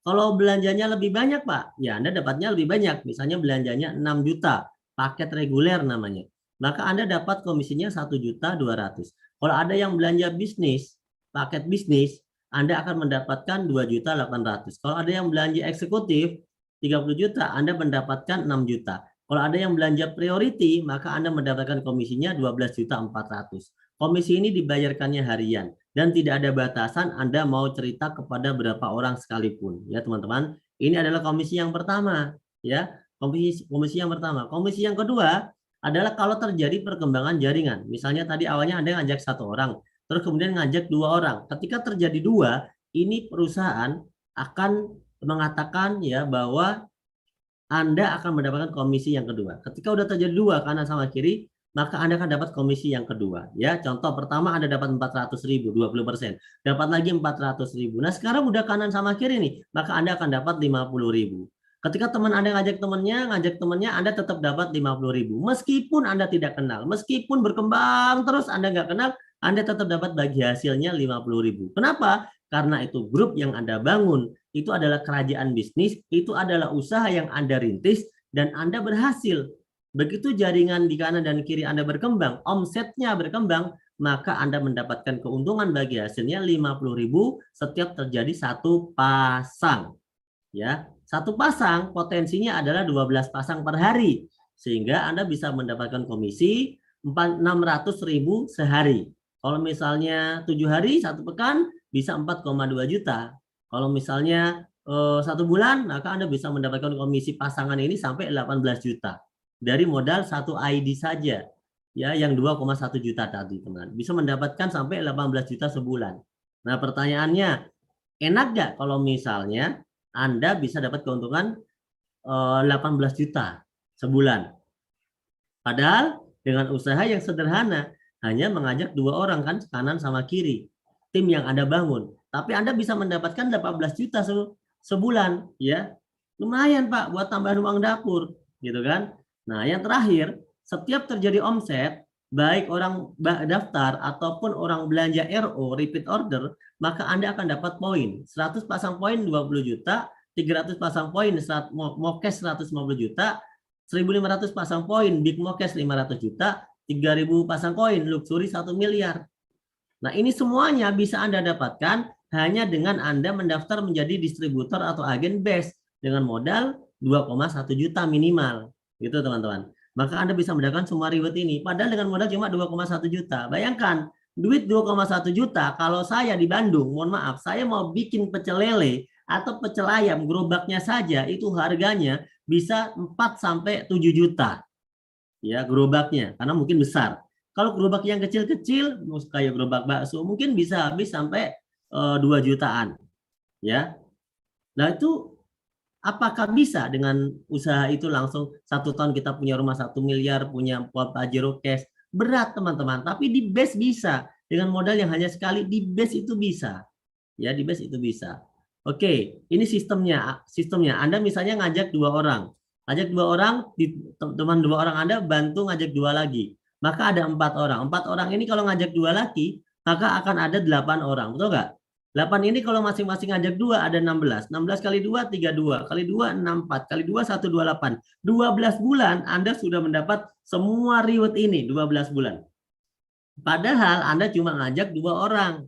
Kalau belanjanya lebih banyak, Pak, ya Anda dapatnya lebih banyak. Misalnya belanjanya 6 juta, paket reguler namanya. Maka Anda dapat komisinya 1.200.000. Kalau ada yang belanja bisnis, paket bisnis, Anda akan mendapatkan 2.800.000. Kalau ada yang belanja eksekutif 30 juta, Anda mendapatkan 6 juta. Kalau ada yang belanja priority, maka Anda mendapatkan komisinya 12.400.000. Komisi ini dibayarkannya harian dan tidak ada batasan Anda mau cerita kepada berapa orang sekalipun, ya teman-teman. Ini adalah komisi yang pertama, ya. Komisi yang pertama. Komisi yang kedua adalah kalau terjadi perkembangan jaringan. Misalnya tadi awalnya Anda ngajak 1 orang, terus kemudian ngajak 2 orang. Ketika terjadi 2, ini perusahaan akan mengatakan ya bahwa Anda akan mendapatkan komisi yang kedua. Ketika udah terjadi 2 kanan sama kiri, maka Anda akan dapat komisi yang kedua. Ya, contoh pertama Anda dapat 400.000, 20%. Dapat lagi 400.000. Nah, sekarang udah kanan sama kiri nih, maka Anda akan dapat 50.000. Ketika teman Anda ngajak temannya, Anda tetap dapat 50.000. Meskipun Anda tidak kenal, meskipun berkembang terus Anda nggak kenal, Anda tetap dapat bagi hasilnya 50.000. Kenapa? Karena itu grup yang Anda bangun, itu adalah kerajaan bisnis, itu adalah usaha yang Anda rintis, dan Anda berhasil. Begitu jaringan di kanan dan kiri Anda berkembang, omsetnya berkembang, maka Anda mendapatkan keuntungan bagi hasilnya 50.000 setiap terjadi 1 pasang. Ya, 1 pasang potensinya adalah 12 pasang per hari. Sehingga Anda bisa mendapatkan komisi 600.000 sehari. Kalau misalnya 7 hari, 1 pekan, bisa 4,2 juta. Kalau misalnya 1 bulan, maka Anda bisa mendapatkan komisi pasangan ini sampai 18 juta. Dari modal 1 ID saja, ya, yang 2,1 juta tadi, teman. Bisa mendapatkan sampai 18 juta sebulan. Nah, pertanyaannya, enak nggak kalau misalnya Anda bisa dapat keuntungan 18 juta sebulan? Padahal dengan usaha yang sederhana, hanya mengajak 2 orang kan, kanan sama kiri, tim yang Anda bangun. Tapi Anda bisa mendapatkan 18 juta sebulan, ya. Lumayan, Pak, buat tambahan uang dapur, gitu kan. Nah, yang terakhir, setiap terjadi omset, baik orang daftar ataupun orang belanja RO, repeat order, maka Anda akan dapat poin. 100 pasang poin 20 juta, 300 pasang poin Mokes 150 juta, 1.500 pasang poin Big Mokes 500 juta, 3.000 pasang poin Luxury 1 miliar. Nah, ini semuanya bisa Anda dapatkan hanya dengan Anda mendaftar menjadi distributor atau agen BES dengan modal 2,1 juta minimal. Gitu teman-teman. Maka Anda bisa mendapatkan semua reward ini. Padahal dengan modal cuma 2,1 juta. Bayangkan, duit 2,1 juta kalau saya di Bandung, mohon maaf, saya mau bikin pecel lele atau pecel ayam, gerobaknya saja itu harganya bisa 4 sampai 7 juta. Ya, gerobaknya karena mungkin besar. Kalau gerobak yang kecil-kecil kayak gerobak bakso mungkin bisa habis sampai 2 jutaan. Ya. Nah, itu apakah bisa dengan usaha itu langsung 1 tahun kita punya rumah 1 miliar, punya Pajero cash? Berat teman-teman, tapi di BES bisa. Dengan modal yang hanya sekali, di BES itu bisa. Ya, di BES itu bisa. Oke, ini sistemnya. Anda misalnya ngajak 2 orang. Ngajak 2 orang, teman 2 orang Anda bantu ngajak 2 lagi. Maka ada 4 orang. 4 orang ini kalau ngajak 2 lagi, maka akan ada 8 orang. Betul nggak? 8 ini kalau masing-masing ngajak 2 ada 16. 16 kali 2, 32. Kali 2, 64. Kali 2, 128. 12 bulan Anda sudah mendapat semua reward ini. 12 bulan. Padahal Anda cuma ngajak 2 orang.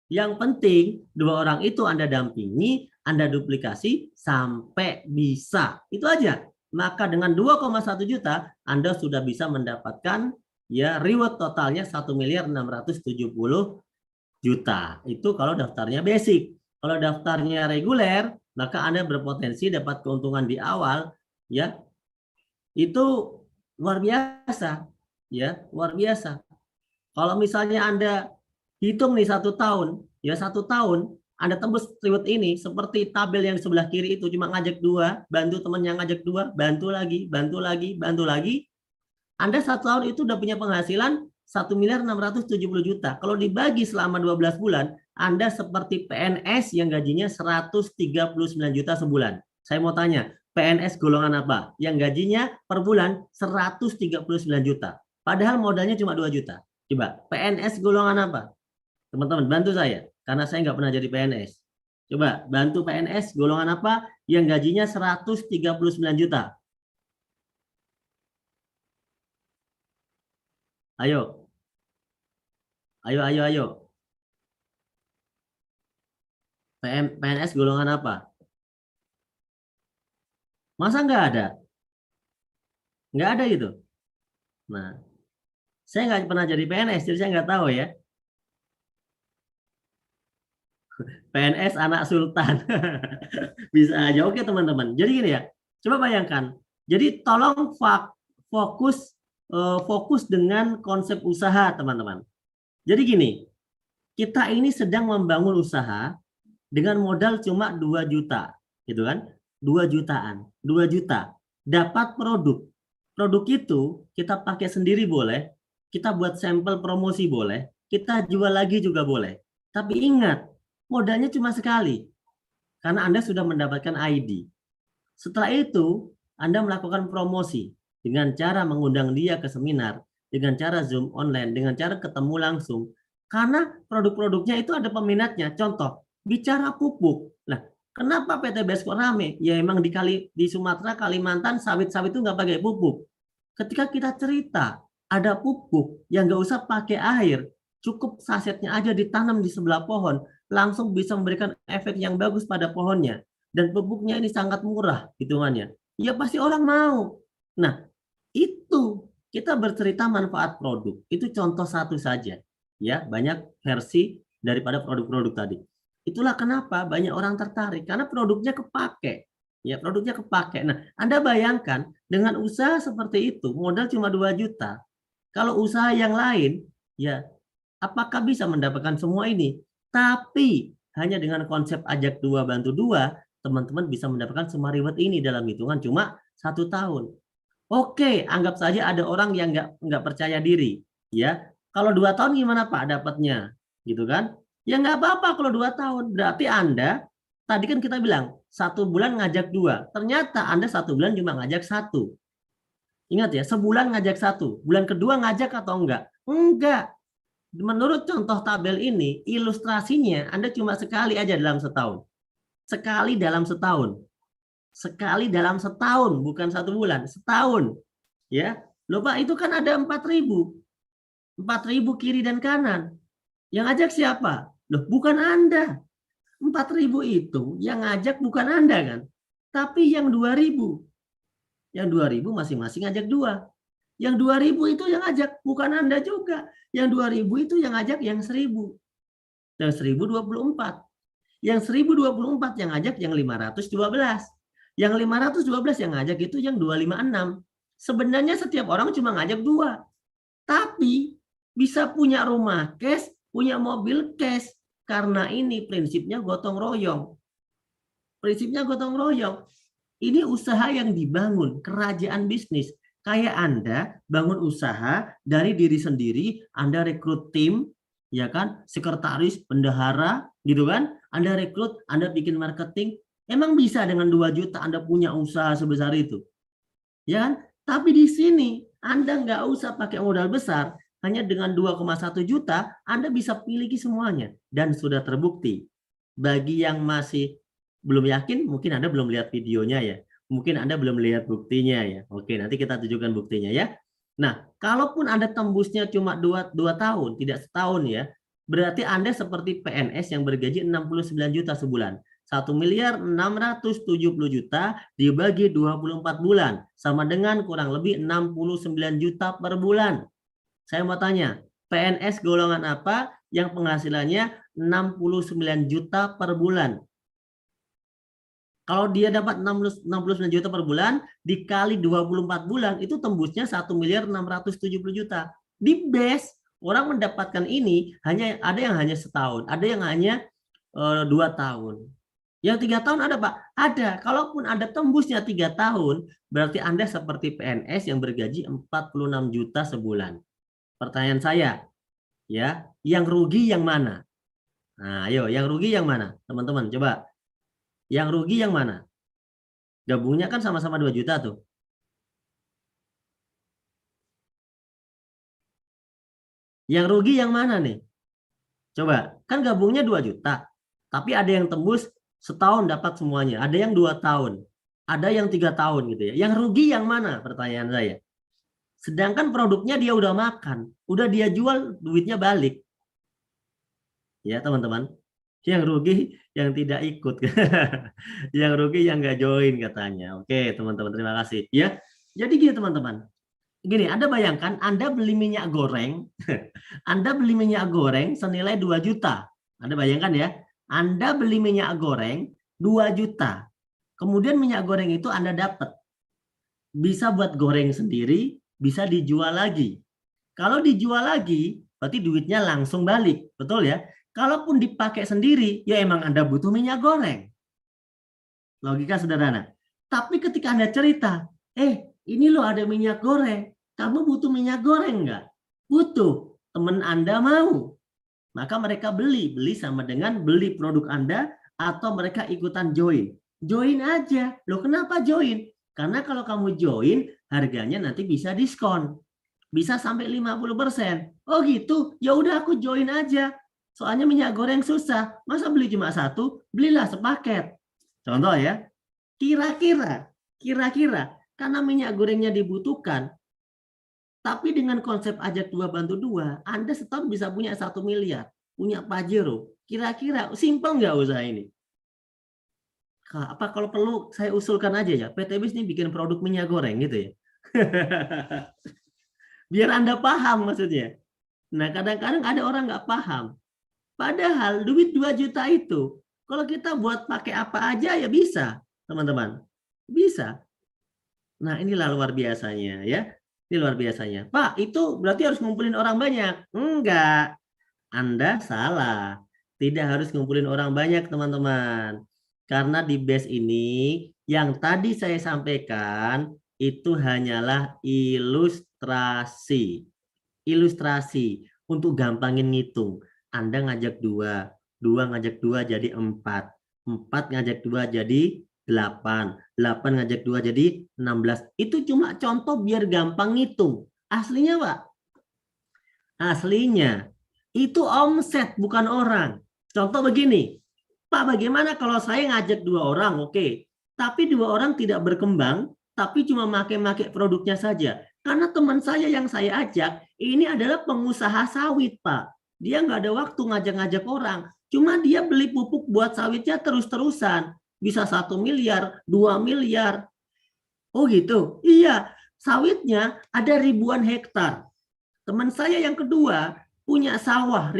Yang penting dua orang itu Anda dampingi, Anda duplikasi sampai bisa. Itu aja. Maka dengan 2,1 juta Anda sudah bisa mendapatkan ya reward totalnya 1.670.000.000. Itu kalau daftarnya basic. Kalau daftarnya reguler, maka Anda berpotensi dapat keuntungan di awal ya. Itu luar biasa. Ya, luar biasa. Kalau misalnya Anda hitung nih 1 tahun, ya 1 tahun Anda tembus reward ini seperti tabel yang sebelah kiri itu, cuma ngajak dua, bantu teman yang ngajak dua, bantu lagi, bantu lagi, bantu lagi. Anda 1 tahun itu udah punya penghasilan 1.670.000.000. Kalau dibagi selama 12 bulan, Anda seperti PNS yang gajinya 139 juta sebulan. Saya mau tanya, PNS golongan apa? Yang gajinya per bulan 139 juta. Padahal modalnya cuma 2 juta. Coba, PNS golongan apa? Teman-teman, bantu saya. Karena saya nggak pernah jadi PNS. Coba, bantu PNS golongan apa yang gajinya 139 juta? Ayo, ayo, ayo, ayo. PNS golongan apa? Masa nggak ada? Nggak ada gitu. Nah, saya nggak pernah jadi PNS, jadi saya nggak tahu ya. PNS anak sultan. Bisa aja. Oke teman-teman. Jadi gini ya. Coba bayangkan. Jadi tolong fokus fokus dengan konsep usaha teman-teman. Jadi gini, kita ini sedang membangun usaha dengan modal cuma 2 juta, gitu kan? 2 jutaan, 2 juta. Dapat produk. Produk itu kita pakai sendiri boleh, kita buat sampel promosi boleh, kita jual lagi juga boleh. Tapi ingat, modalnya cuma sekali karena Anda sudah mendapatkan ID. Setelah itu, Anda melakukan promosi dengan cara mengundang dia ke seminar, dengan cara Zoom online, dengan cara ketemu langsung. Karena produk-produknya itu ada peminatnya. Contoh, bicara pupuk. Nah, kenapa PT Besko rame? Ya emang di Sumatera, Kalimantan, sawit-sawit itu nggak pakai pupuk. Ketika kita cerita, ada pupuk yang nggak usah pakai air, cukup sasetnya aja ditanam di sebelah pohon, langsung bisa memberikan efek yang bagus pada pohonnya. Dan pupuknya ini sangat murah hitungannya. Ya pasti orang mau. Nah, itu kita bercerita manfaat produk. Itu contoh satu saja. Ya, banyak versi daripada produk-produk tadi. Itulah kenapa banyak orang tertarik karena produknya kepake. Ya, produknya kepake. Nah, Anda bayangkan dengan usaha seperti itu, modal cuma 2 juta. Kalau usaha yang lain, ya apakah bisa mendapatkan semua ini? Tapi hanya dengan konsep ajak dua bantu dua, teman-teman bisa mendapatkan semua reward ini dalam hitungan cuma 1 tahun. Oke, anggap saja ada orang yang nggak percaya diri, ya. Kalau 2 tahun gimana Pak dapatnya, gitu kan? Ya nggak apa-apa kalau 2 tahun. Berarti Anda tadi kan kita bilang 1 bulan ngajak dua, ternyata Anda 1 bulan cuma ngajak satu. Ingat ya, sebulan ngajak satu, bulan kedua ngajak atau enggak? Enggak. Menurut contoh tabel ini, ilustrasinya Anda cuma sekali aja dalam setahun. Sekali dalam setahun. Sekali dalam setahun, bukan 1 bulan, setahun. Ya, loh Pak, itu kan ada 4.000. 4.000 kiri dan kanan. Yang ngajak siapa? Loh, bukan Anda. 4.000 itu yang ngajak bukan Anda kan? Tapi yang 2.000. Yang 2.000 masing-masing ngajak dua. Yang 2.000 itu yang ngajak, bukan Anda juga. Yang 2.000 itu yang ngajak yang 1.000. Yang 1.024. Yang 1.024 yang ngajak yang 512. Yang 512 yang ngajak itu yang 256. Sebenarnya setiap orang cuma ngajak dua. Tapi bisa punya rumah cash, punya mobil cash. Karena ini prinsipnya gotong royong. Prinsipnya gotong royong. Ini usaha yang dibangun, kerajaan bisnis. Kayak Anda bangun usaha dari diri sendiri, Anda rekrut tim, ya kan, sekretaris, bendahara, gitu kan. Anda rekrut, Anda bikin marketing, emang bisa dengan 2 juta Anda punya usaha sebesar itu. Ya kan? Tapi di sini Anda nggak usah pakai modal besar, hanya dengan 2,1 juta Anda bisa miliki semuanya dan sudah terbukti. Bagi yang masih belum yakin, mungkin Anda belum lihat videonya ya. Mungkin Anda belum lihat buktinya ya. Oke, nanti kita tunjukkan buktinya ya. Nah, kalaupun Anda tembusnya cuma 2 tahun, tidak setahun ya, Berarti Anda seperti PNS yang bergaji 69 juta sebulan. 1.670.000.000 dibagi 24 bulan. Sama dengan kurang lebih 69 juta per bulan. Saya mau tanya, PNS golongan apa yang penghasilannya 69 juta per bulan? Kalau dia dapat 69 juta per bulan, dikali 24 bulan, itu tembusnya 1.670.000.000. Di base, orang mendapatkan ini ada yang hanya setahun, ada yang hanya 2 tahun. Yang 3 tahun ada, Pak? Ada. Kalaupun ada tembusnya 3 tahun, berarti Anda seperti PNS yang bergaji 46 juta sebulan. Pertanyaan saya, ya, yang rugi yang mana? Nah, ayo, yang rugi yang mana? Teman-teman, coba. Yang rugi yang mana? Gabungnya kan sama-sama 2 juta tuh. Yang rugi yang mana nih? Coba, kan gabungnya 2 juta. Tapi ada yang tembus setahun dapat semuanya. Ada yang 2 tahun. Ada yang 3 tahun gitu ya. Yang rugi yang mana? Pertanyaan saya. Sedangkan produknya dia udah makan. Udah dia jual, duitnya balik. Ya teman-teman. Yang rugi yang tidak ikut. Yang rugi yang nggak join katanya. Oke teman-teman, terima kasih. Ya, jadi gini teman-teman. Gini, Anda bayangkan Anda beli minyak goreng. Anda beli minyak goreng senilai 2 juta. Anda bayangkan ya. Anda beli minyak goreng 2 juta. Kemudian minyak goreng itu Anda dapat. Bisa buat goreng sendiri, bisa dijual lagi. Kalau dijual lagi, berarti duitnya langsung balik. Betul ya? Kalaupun dipakai sendiri, ya emang Anda butuh minyak goreng. Logika sederhana. Tapi ketika Anda cerita, ini loh ada minyak goreng. Kamu butuh minyak goreng nggak? Butuh. Teman Anda mau. Maka mereka beli. Beli sama dengan beli produk Anda atau mereka ikutan join. Join aja. Loh kenapa join? Karena kalau kamu join, harganya nanti bisa diskon. Bisa sampai 50%. Oh gitu? Ya udah aku join aja. Soalnya minyak goreng susah. Masa beli cuma satu? Belilah sepaket. Contoh ya. Kira-kira karena minyak gorengnya dibutuhkan, tapi dengan konsep ajak 2 bantu 2, Anda setahun bisa punya 1 miliar, punya Pajero. Kira-kira simpel nggak usaha ini? Apa kalau perlu saya usulkan aja ya, PT BIS ini bikin produk minyak goreng gitu ya. Biar Anda paham maksudnya. Nah, kadang-kadang ada orang nggak paham. Padahal duit 2 juta itu, kalau kita buat pakai apa aja ya bisa, teman-teman. Bisa. Nah, inilah luar biasanya ya. Ini luar biasanya. Pak, itu berarti harus ngumpulin orang banyak. Enggak. Anda salah. Tidak harus ngumpulin orang banyak, teman-teman. Karena di base ini, yang tadi saya sampaikan, itu hanyalah ilustrasi. Ilustrasi. Untuk gampangin ngitung. Anda ngajak 2. 2 ngajak 2 jadi 4. 4 ngajak 2 jadi 8. 8 ngajak 2 jadi 16. Itu cuma contoh biar gampang ngitung. Aslinya, Pak. Aslinya. Itu omset, bukan orang. Contoh begini. Pak, bagaimana kalau saya ngajak 2 orang? Oke. Tapi 2 orang tidak berkembang, tapi cuma make-make produknya saja. Karena teman saya yang saya ajak, ini adalah pengusaha sawit, Pak. Dia nggak ada waktu ngajak-ngajak orang. Cuma dia beli pupuk buat sawitnya terus-terusan. Bisa 1 miliar, 2 miliar. Oh gitu? Iya, sawitnya ada ribuan hektar. Teman saya yang kedua punya sawah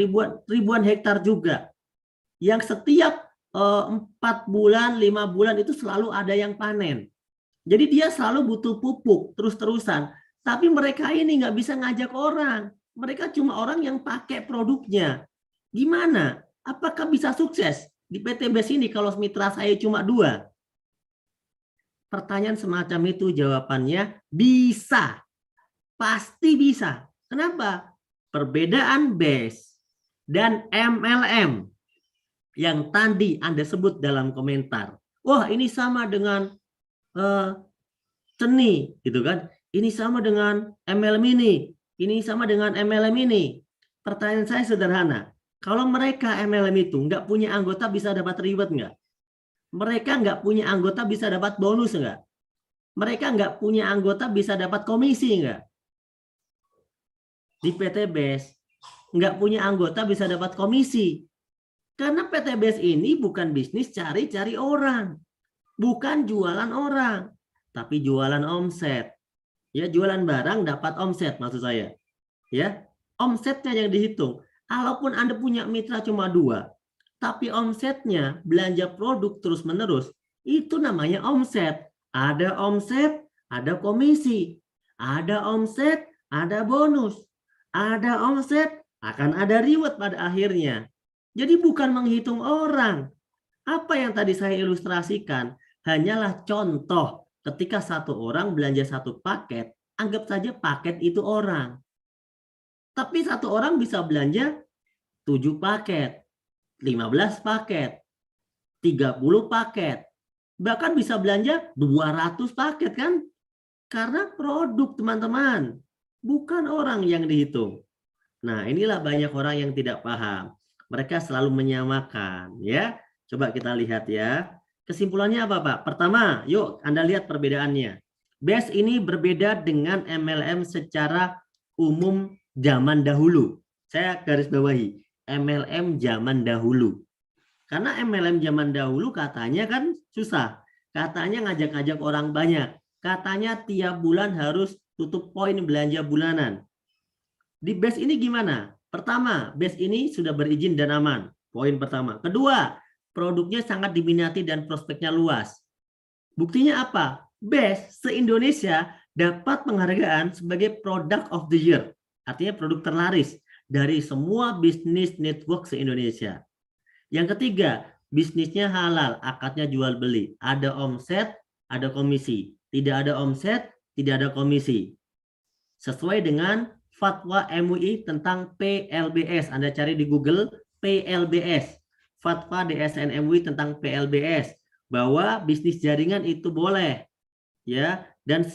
ribuan hektar juga. Yang setiap 4 bulan, 5 bulan itu selalu ada yang panen. Jadi dia selalu butuh pupuk terus-terusan. Tapi mereka ini nggak bisa ngajak orang. Mereka cuma orang yang pakai produknya. Gimana? Apakah bisa sukses? Di PT BES ini kalau mitra saya cuma 2. Pertanyaan semacam itu jawabannya bisa. Pasti bisa. Kenapa? Perbedaan BES dan MLM yang tadi Anda sebut dalam komentar. Wah, ini sama dengan seni, gitu kan? Ini sama dengan MLM ini. Ini sama dengan MLM ini. Pertanyaan saya sederhana. Kalau mereka MLM itu nggak punya anggota bisa dapat reward nggak? Mereka nggak punya anggota bisa dapat bonus nggak? Mereka nggak punya anggota bisa dapat komisi nggak? Di PT BES nggak punya anggota bisa dapat komisi. Karena PTBS ini bukan bisnis cari-cari orang, bukan jualan orang, tapi jualan omset. Ya, jualan barang dapat omset maksud saya. Ya, omsetnya yang dihitung. Kalaupun Anda punya mitra cuma 2, tapi omsetnya belanja produk terus-menerus, itu namanya omset. Ada omset, ada komisi. Ada omset, ada bonus. Ada omset, akan ada reward pada akhirnya. Jadi bukan menghitung orang. Apa yang tadi saya ilustrasikan hanyalah contoh ketika satu orang belanja satu paket, anggap saja paket itu orang. Tapi satu orang bisa belanja 7 paket, 15 paket, 30 paket, bahkan bisa belanja 200 paket kan? Karena produk teman-teman, bukan orang yang dihitung. Nah, inilah banyak orang yang tidak paham. Mereka selalu menyamakan, ya. Coba kita lihat ya. Kesimpulannya apa, Pak? Pertama, yuk Anda lihat perbedaannya. BES ini berbeda dengan MLM secara umum zaman dahulu. Saya garis bawahi, MLM zaman dahulu. Karena MLM zaman dahulu katanya kan susah. Katanya ngajak-ngajak orang banyak. Katanya tiap bulan harus tutup poin belanja bulanan. Di BES ini gimana? Pertama, BES ini sudah berizin dan aman. Poin pertama. Kedua, produknya sangat diminati dan prospeknya luas. Buktinya apa? BES se-Indonesia dapat penghargaan sebagai Product of the Year. Artinya produk terlaris dari semua bisnis network se-Indonesia. Yang ketiga, bisnisnya halal, akadnya jual beli. Ada omset, ada komisi. Tidak ada omset, tidak ada komisi. Sesuai dengan fatwa MUI tentang PLBS. Anda cari di Google PLBS. Fatwa DSN MUI tentang PLBS. Bahwa bisnis jaringan itu boleh. Ya, dan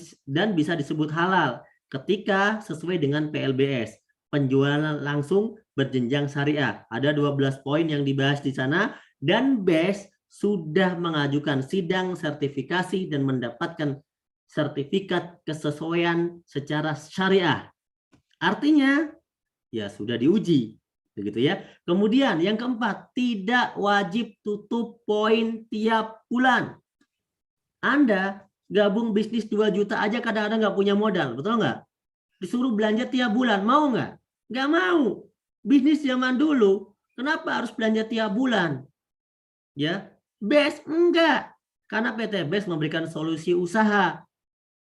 bisa disebut halal ketika sesuai dengan PLBS. Penjualan langsung berjenjang syariah. Ada 12 poin yang dibahas di sana dan BES sudah mengajukan sidang sertifikasi dan mendapatkan sertifikat kesesuaian secara syariah. Artinya ya sudah diuji, begitu ya. Kemudian yang keempat, tidak wajib tutup poin tiap bulan. Anda gabung bisnis 2 juta aja kadang-kadang nggak punya modal, betul nggak? Disuruh belanja tiap bulan, mau nggak? Nggak mau. Bisnis zaman dulu, kenapa harus belanja tiap bulan? Ya, BES enggak. Karena PT BES memberikan solusi usaha,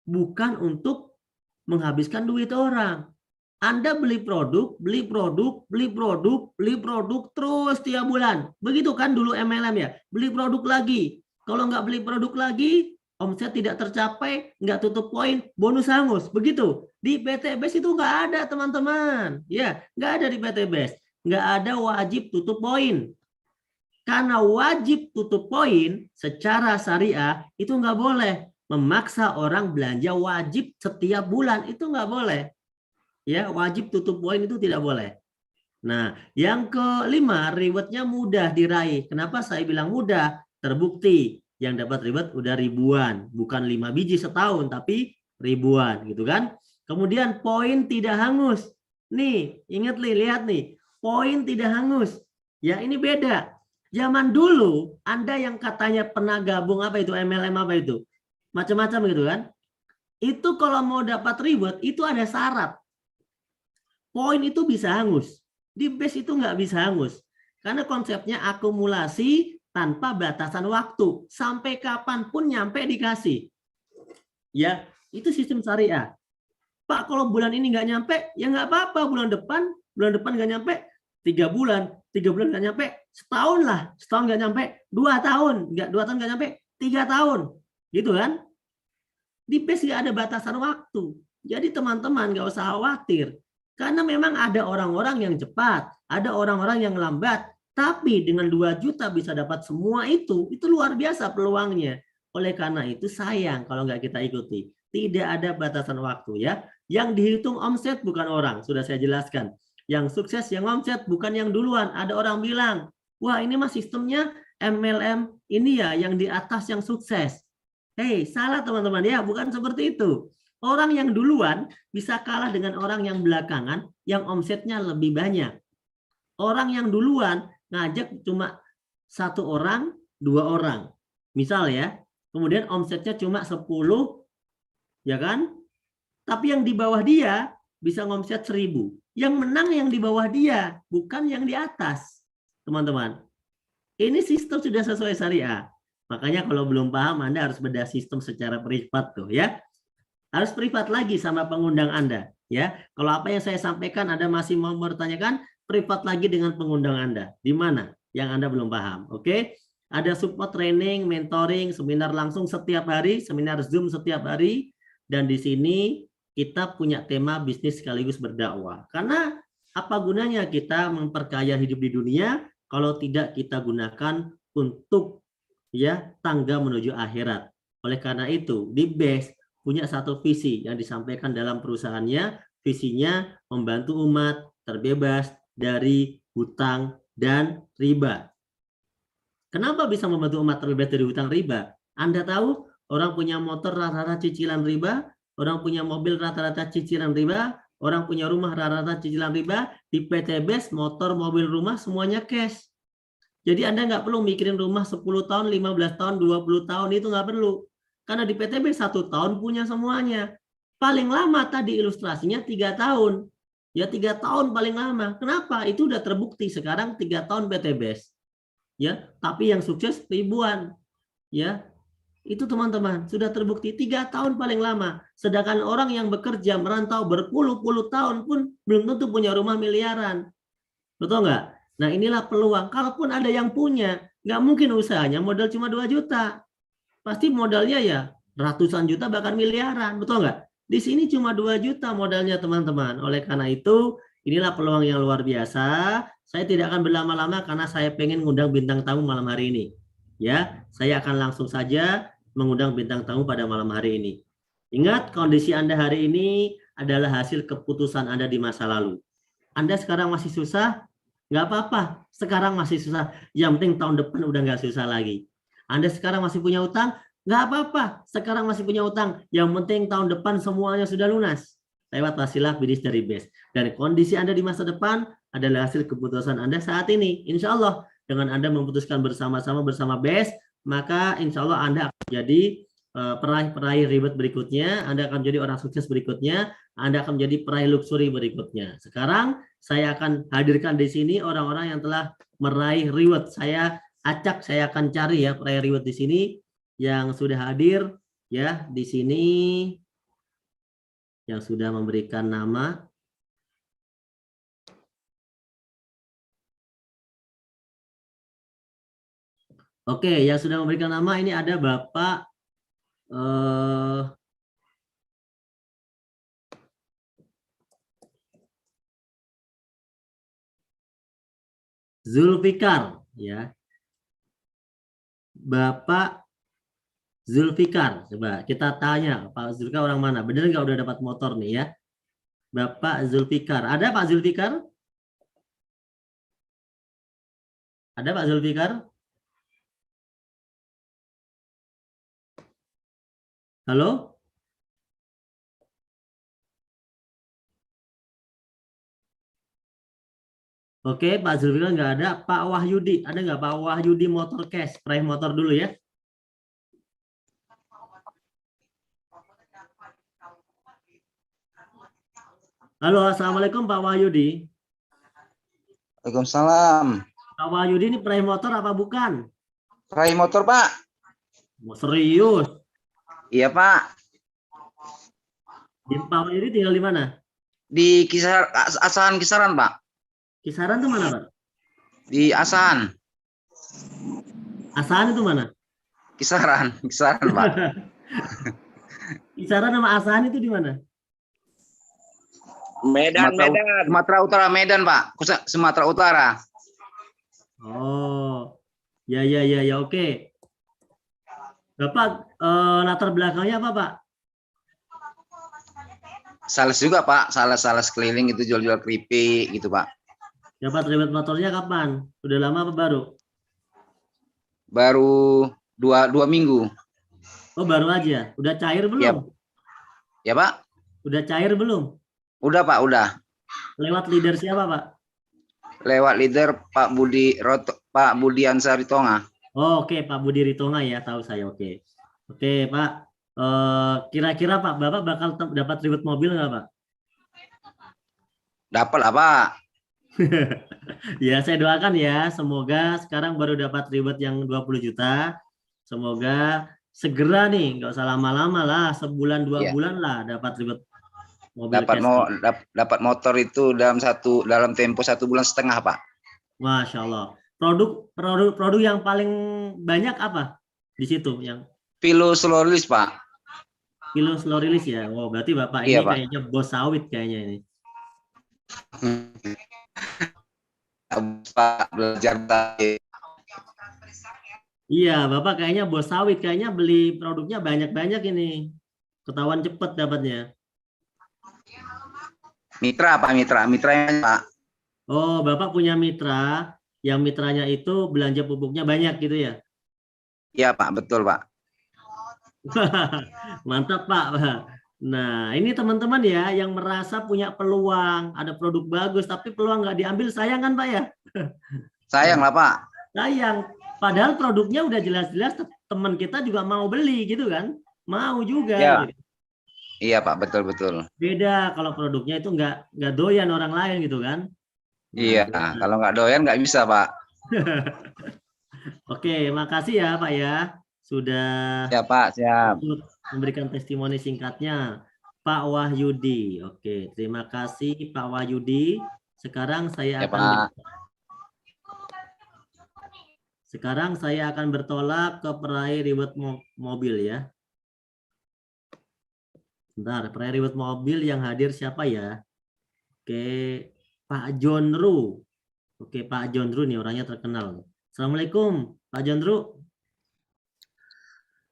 bukan untuk menghabiskan duit orang. Anda beli produk, beli produk, beli produk, beli produk terus tiap bulan. Begitu kan dulu MLM ya, beli produk lagi. Kalau nggak beli produk lagi, omset tidak tercapai, nggak tutup poin, bonus hangus. Begitu. Di PT BES itu nggak ada teman-teman. Ya, nggak ada di PT BES. Nggak ada wajib tutup poin. Karena wajib tutup poin secara syariah itu nggak boleh. Memaksa orang belanja wajib setiap bulan itu nggak boleh. Ya, wajib tutup poin itu tidak boleh. Nah, yang kelima, rewardnya mudah diraih. Kenapa saya bilang mudah? Terbukti yang dapat reward udah ribuan, bukan 5 biji setahun, tapi ribuan, gitu kan? Kemudian poin tidak hangus. Nih, ingat nih, lihat nih, poin tidak hangus. Ya, ini beda. Zaman dulu, Anda yang katanya pernah gabung apa itu MLM apa itu, macam-macam gitu kan? Itu kalau mau dapat reward itu ada syarat. Poin itu bisa hangus. Di BES itu nggak bisa hangus. Karena konsepnya akumulasi tanpa batasan waktu. Sampai kapanpun nyampe dikasih. Ya, itu sistem syariah. Pak, kalau bulan ini nggak nyampe, ya nggak apa-apa. Bulan depan nggak nyampe, 3 bulan nggak nyampe, setahun lah. Setahun nggak nyampe, 2 tahun. 2 tahun nggak nyampe, 3 tahun. Gitu kan? Di BES nggak ada batasan waktu. Jadi teman-teman nggak usah khawatir. Karena memang ada orang-orang yang cepat, ada orang-orang yang lambat, tapi dengan 2 juta bisa dapat semua itu luar biasa peluangnya. Oleh karena itu sayang kalau nggak kita ikuti. Tidak ada batasan waktu ya. Yang dihitung omset bukan orang, sudah saya jelaskan. Yang sukses yang omset bukan yang duluan. Ada orang bilang, wah ini mah sistemnya MLM ini ya yang di atas yang sukses. Hei, salah teman-teman ya, bukan seperti itu. Orang yang duluan bisa kalah dengan orang yang belakangan yang omsetnya lebih banyak. Orang yang duluan ngajak cuma 1 orang, 2 orang. Misal ya, kemudian omsetnya cuma 10, ya kan? Tapi yang di bawah dia bisa ngomset 1000. Yang menang yang di bawah dia, bukan yang di atas. Teman-teman, ini sistem sudah sesuai syariah. Makanya kalau belum paham, Anda harus bedah sistem secara privat tuh ya. Harus privat lagi sama pengundang Anda ya. Kalau apa yang saya sampaikan Anda masih mau bertanyakan, privat lagi dengan pengundang Anda. Di mana yang Anda belum paham? Oke. Ada support training, mentoring, seminar langsung setiap hari, seminar Zoom setiap hari, dan di sini kita punya tema bisnis sekaligus berdakwah. Karena apa gunanya kita memperkaya hidup di dunia kalau tidak kita gunakan untuk ya tangga menuju akhirat. Oleh karena itu, di BES punya satu visi yang disampaikan dalam perusahaannya, visinya membantu umat terbebas dari hutang dan riba. Kenapa bisa membantu umat terbebas dari hutang riba? Anda tahu orang punya motor rata-rata cicilan riba, orang punya mobil rata-rata cicilan riba, orang punya rumah rata-rata cicilan riba, di PT BES motor, mobil, rumah semuanya cash. Jadi Anda nggak perlu mikirin rumah 10 tahun, 15 tahun, 20 tahun, itu nggak perlu. Karena di PTB 1 tahun punya semuanya. Paling lama tadi ilustrasinya 3 tahun. Ya 3 tahun paling lama. Kenapa? Itu udah terbukti sekarang 3 tahun PTBS. Ya, tapi yang sukses ribuan. Ya, itu teman-teman sudah terbukti 3 tahun paling lama. Sedangkan orang yang bekerja merantau berpuluh-puluh tahun pun belum tentu punya rumah miliaran. Betul nggak? Nah inilah peluang. Kalaupun ada yang punya, nggak mungkin usahanya modal cuma 2 juta. Pasti modalnya ya ratusan juta bahkan miliaran, betul nggak? Di sini cuma 2 juta modalnya teman-teman. Oleh karena itu, inilah peluang yang luar biasa. Saya tidak akan berlama-lama karena saya pengen ngundang bintang tamu malam hari ini. Ya, saya akan langsung saja mengundang bintang tamu pada malam hari ini. Ingat, kondisi Anda hari ini adalah hasil keputusan Anda di masa lalu. Anda sekarang masih susah, nggak apa-apa. Sekarang masih susah. Yang penting tahun depan udah nggak susah lagi. Anda sekarang masih punya utang, nggak apa-apa. Sekarang masih punya utang, yang penting tahun depan semuanya sudah lunas. Lewat wasilah bisnis dari BES. Dan kondisi Anda di masa depan adalah hasil keputusan Anda saat ini. Insya Allah, dengan Anda memutuskan bersama-sama bersama BES, maka insya Allah Anda akan jadi peraih ribet berikutnya, Anda akan menjadi orang sukses berikutnya, Anda akan menjadi peraih luxury berikutnya. Sekarang saya akan hadirkan di sini orang-orang yang telah meraih reward. Saya acak, saya akan cari ya peraih reward di sini yang sudah hadir ya di sini, yang sudah memberikan nama. Oke, yang sudah memberikan nama ini ada Bapak Zulfikar ya. Bapak Zulfikar, coba kita tanya Pak Zulfikar orang mana? Bener nggak udah dapat motor nih ya? Bapak Zulfikar, ada Pak Zulfikar? Ada Pak Zulfikar? Halo? Oke, Pak Zulfikar nggak ada. Pak Wahyudi, ada nggak Pak Wahyudi motor cash? Peraih motor dulu ya. Halo, Assalamualaikum Pak Wahyudi. Waalaikumsalam. Pak Wahyudi ini peraih motor apa bukan? Peraih motor, Pak. Serius? Iya, Pak. Di Pak Wahyudi tinggal di mana? Di Asahan Kisaran, Pak. Kisaran itu mana, Pak? Di Asahan. Asahan itu mana? Kisaran, Pak. Kisaran sama Asahan itu di mana? Medan. Sumatera Utara, Medan, Pak. Sumatera Utara. Oh, ya, oke. Bapak latar belakangnya apa, Pak? Sales juga, Pak. Sales keliling itu jual-jual keripik gitu, Pak. Dapat ribet motornya kapan? Udah lama apa baru? Baru dua minggu. Oh, baru aja. Udah cair belum? Ya, Ya Pak, Udah cair belum? udah Pak, udah. Lewat leader siapa, Pak? Lewat leader Pak Budian Saritonga. Oh, oke, Pak Budi Ritonga ya, tahu saya. Oke. Oke, Pak. Kira-kira Pak, Bapak bakal dapat ribet mobil nggak, Pak? Dapat lah Pak. Ya, saya doakan ya. Semoga sekarang baru dapat ribet yang 20 juta. Semoga segera nih, nggak usah lama-lama lah. Sebulan, 2 bulan lah dapat ribet mobil cash. Dapat motor itu dalam tempo 1,5 bulan Pak. Masya Allah. Produk yang paling banyak apa di situ? Yang Pilo slow release Pak. kilo slow release ya. Oh, berarti Bapak Iya, ini Pak. kayaknya bos sawit kayaknya ini. Pak belajar tadi. Iya, Bapak kayaknya bos sawit, kayaknya beli produknya banyak-banyak ini. Ketahuan cepet dapatnya. Mitra Pak, mitranya Pak. Oh, Bapak punya mitra, yang mitranya itu belanja pupuknya banyak gitu ya? Iya Pak, betul Pak. Mantap Pak. Nah, ini teman-teman ya yang merasa punya peluang, ada produk bagus, tapi peluang nggak diambil, sayang kan Pak ya? Sayang lah Pak. Sayang. Padahal produknya udah jelas-jelas teman kita juga mau beli gitu kan? Mau juga. Ya. Gitu. Iya Pak, betul. Beda kalau produknya itu nggak doyan orang lain gitu kan? Iya, Nah, kalau nggak doyan nggak bisa Pak. Oke, makasih ya Pak ya sudah Siap Pak, siap. memberikan testimoni singkatnya. Pak Wahyudi. Oke, terima kasih Pak Wahyudi. Sekarang saya Ya, akan Pak. bertolak ke peraih ribet mobil ya. Bentar, peraih ribet mobil yang hadir siapa ya? Oke, Pak Jonru. Oke, Pak Jonru nih orangnya terkenal. Assalamualaikum, Pak Jonru.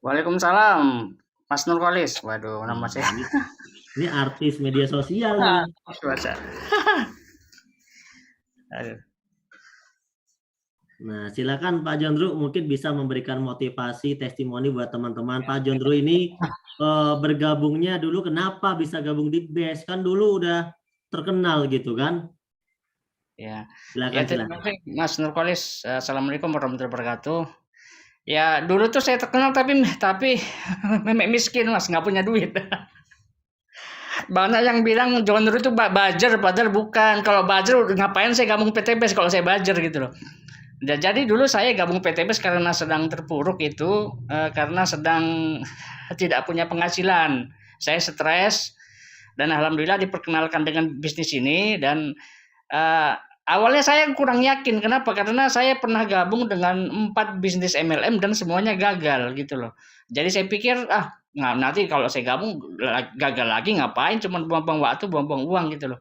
Waalaikumsalam, Mas Nurkolis. Waduh, nama saya. Ini artis media sosial nih. Nah, silakan Pak Jondru mungkin bisa memberikan motivasi, testimoni buat teman-teman. Pak Jondru ini bergabungnya dulu kenapa bisa gabung di BES? Kan dulu udah terkenal gitu kan? Ya, Silakan. Terima kasih Mas Nurkolis. Assalamualaikum warahmatullahi wabarakatuh. Ya, dulu tuh saya terkenal tapi memek miskin Mas, nggak punya duit. Banyak yang bilang Jondru itu buzzer, padahal bukan. Kalau buzzer ngapain saya gabung PTBS kalau saya buzzer gitu loh. Jadi dulu saya gabung PTBS karena sedang terpuruk itu, karena sedang tidak punya penghasilan. Saya stres dan alhamdulillah diperkenalkan dengan bisnis ini dan awalnya saya kurang yakin. Kenapa? Karena saya pernah gabung dengan 4 bisnis MLM dan semuanya gagal gitu loh. Jadi saya pikir nanti kalau saya gabung gagal lagi ngapain, cuma buang-buang waktu, buang-buang uang gitu loh.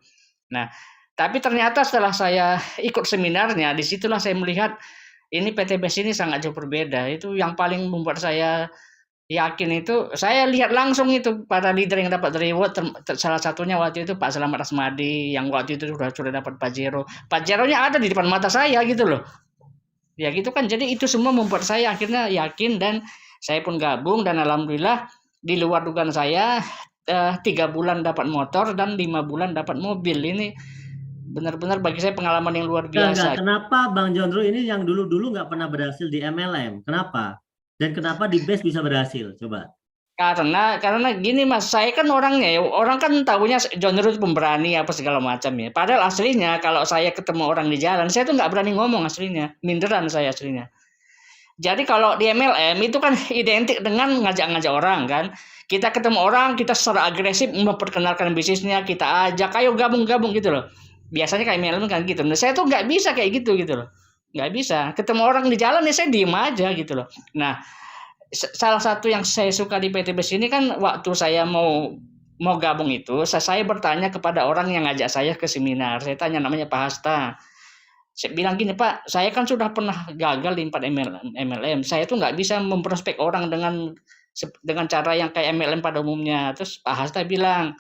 Nah, tapi ternyata setelah saya ikut seminarnya, disitulah saya melihat ini PTBS ini sangat jauh berbeda. Itu yang paling membuat saya yakin itu, saya lihat langsung itu para leader yang dapat reward, salah satunya waktu itu Pak Selamat Asmadi, yang waktu itu sudah dapat Pajero. Pajeronya ada di depan mata saya gitu loh. Ya gitu kan, jadi itu semua membuat saya akhirnya yakin dan saya pun gabung dan alhamdulillah di luar dugaan saya 3 bulan dapat motor dan 5 bulan dapat mobil. Ini benar-benar bagi saya pengalaman yang luar biasa. Kenapa Bang Jondro ini yang dulu-dulu nggak pernah berhasil di MLM? Kenapa? Dan kenapa di BES bisa berhasil? Coba. Karena gini Mas, saya kan orangnya, orang kan tahunya Jondro itu pemberani apa segala macam ya. Padahal aslinya kalau saya ketemu orang di jalan, saya tuh nggak berani ngomong aslinya, minderan saya aslinya. Jadi kalau di MLM itu kan identik dengan ngajak-ngajak orang kan. Kita ketemu orang, kita secara agresif memperkenalkan bisnisnya, kita ajak, ayo gabung-gabung gitu loh. Biasanya kayak MLM kan gitu. Nah, saya tuh nggak bisa kayak gitu loh. Nggak bisa. Ketemu orang di jalan ya saya diem aja gitu loh. Nah, salah satu yang saya suka di PTBS ini kan waktu saya mau gabung itu, saya bertanya kepada orang yang ngajak saya ke seminar. Saya tanya, namanya Pak Hasta. Saya bilang gini, Pak, saya kan sudah pernah gagal di 4 MLM. Saya tuh nggak bisa memprospek orang dengan cara yang kayak MLM pada umumnya. Terus Pak Hasta bilang,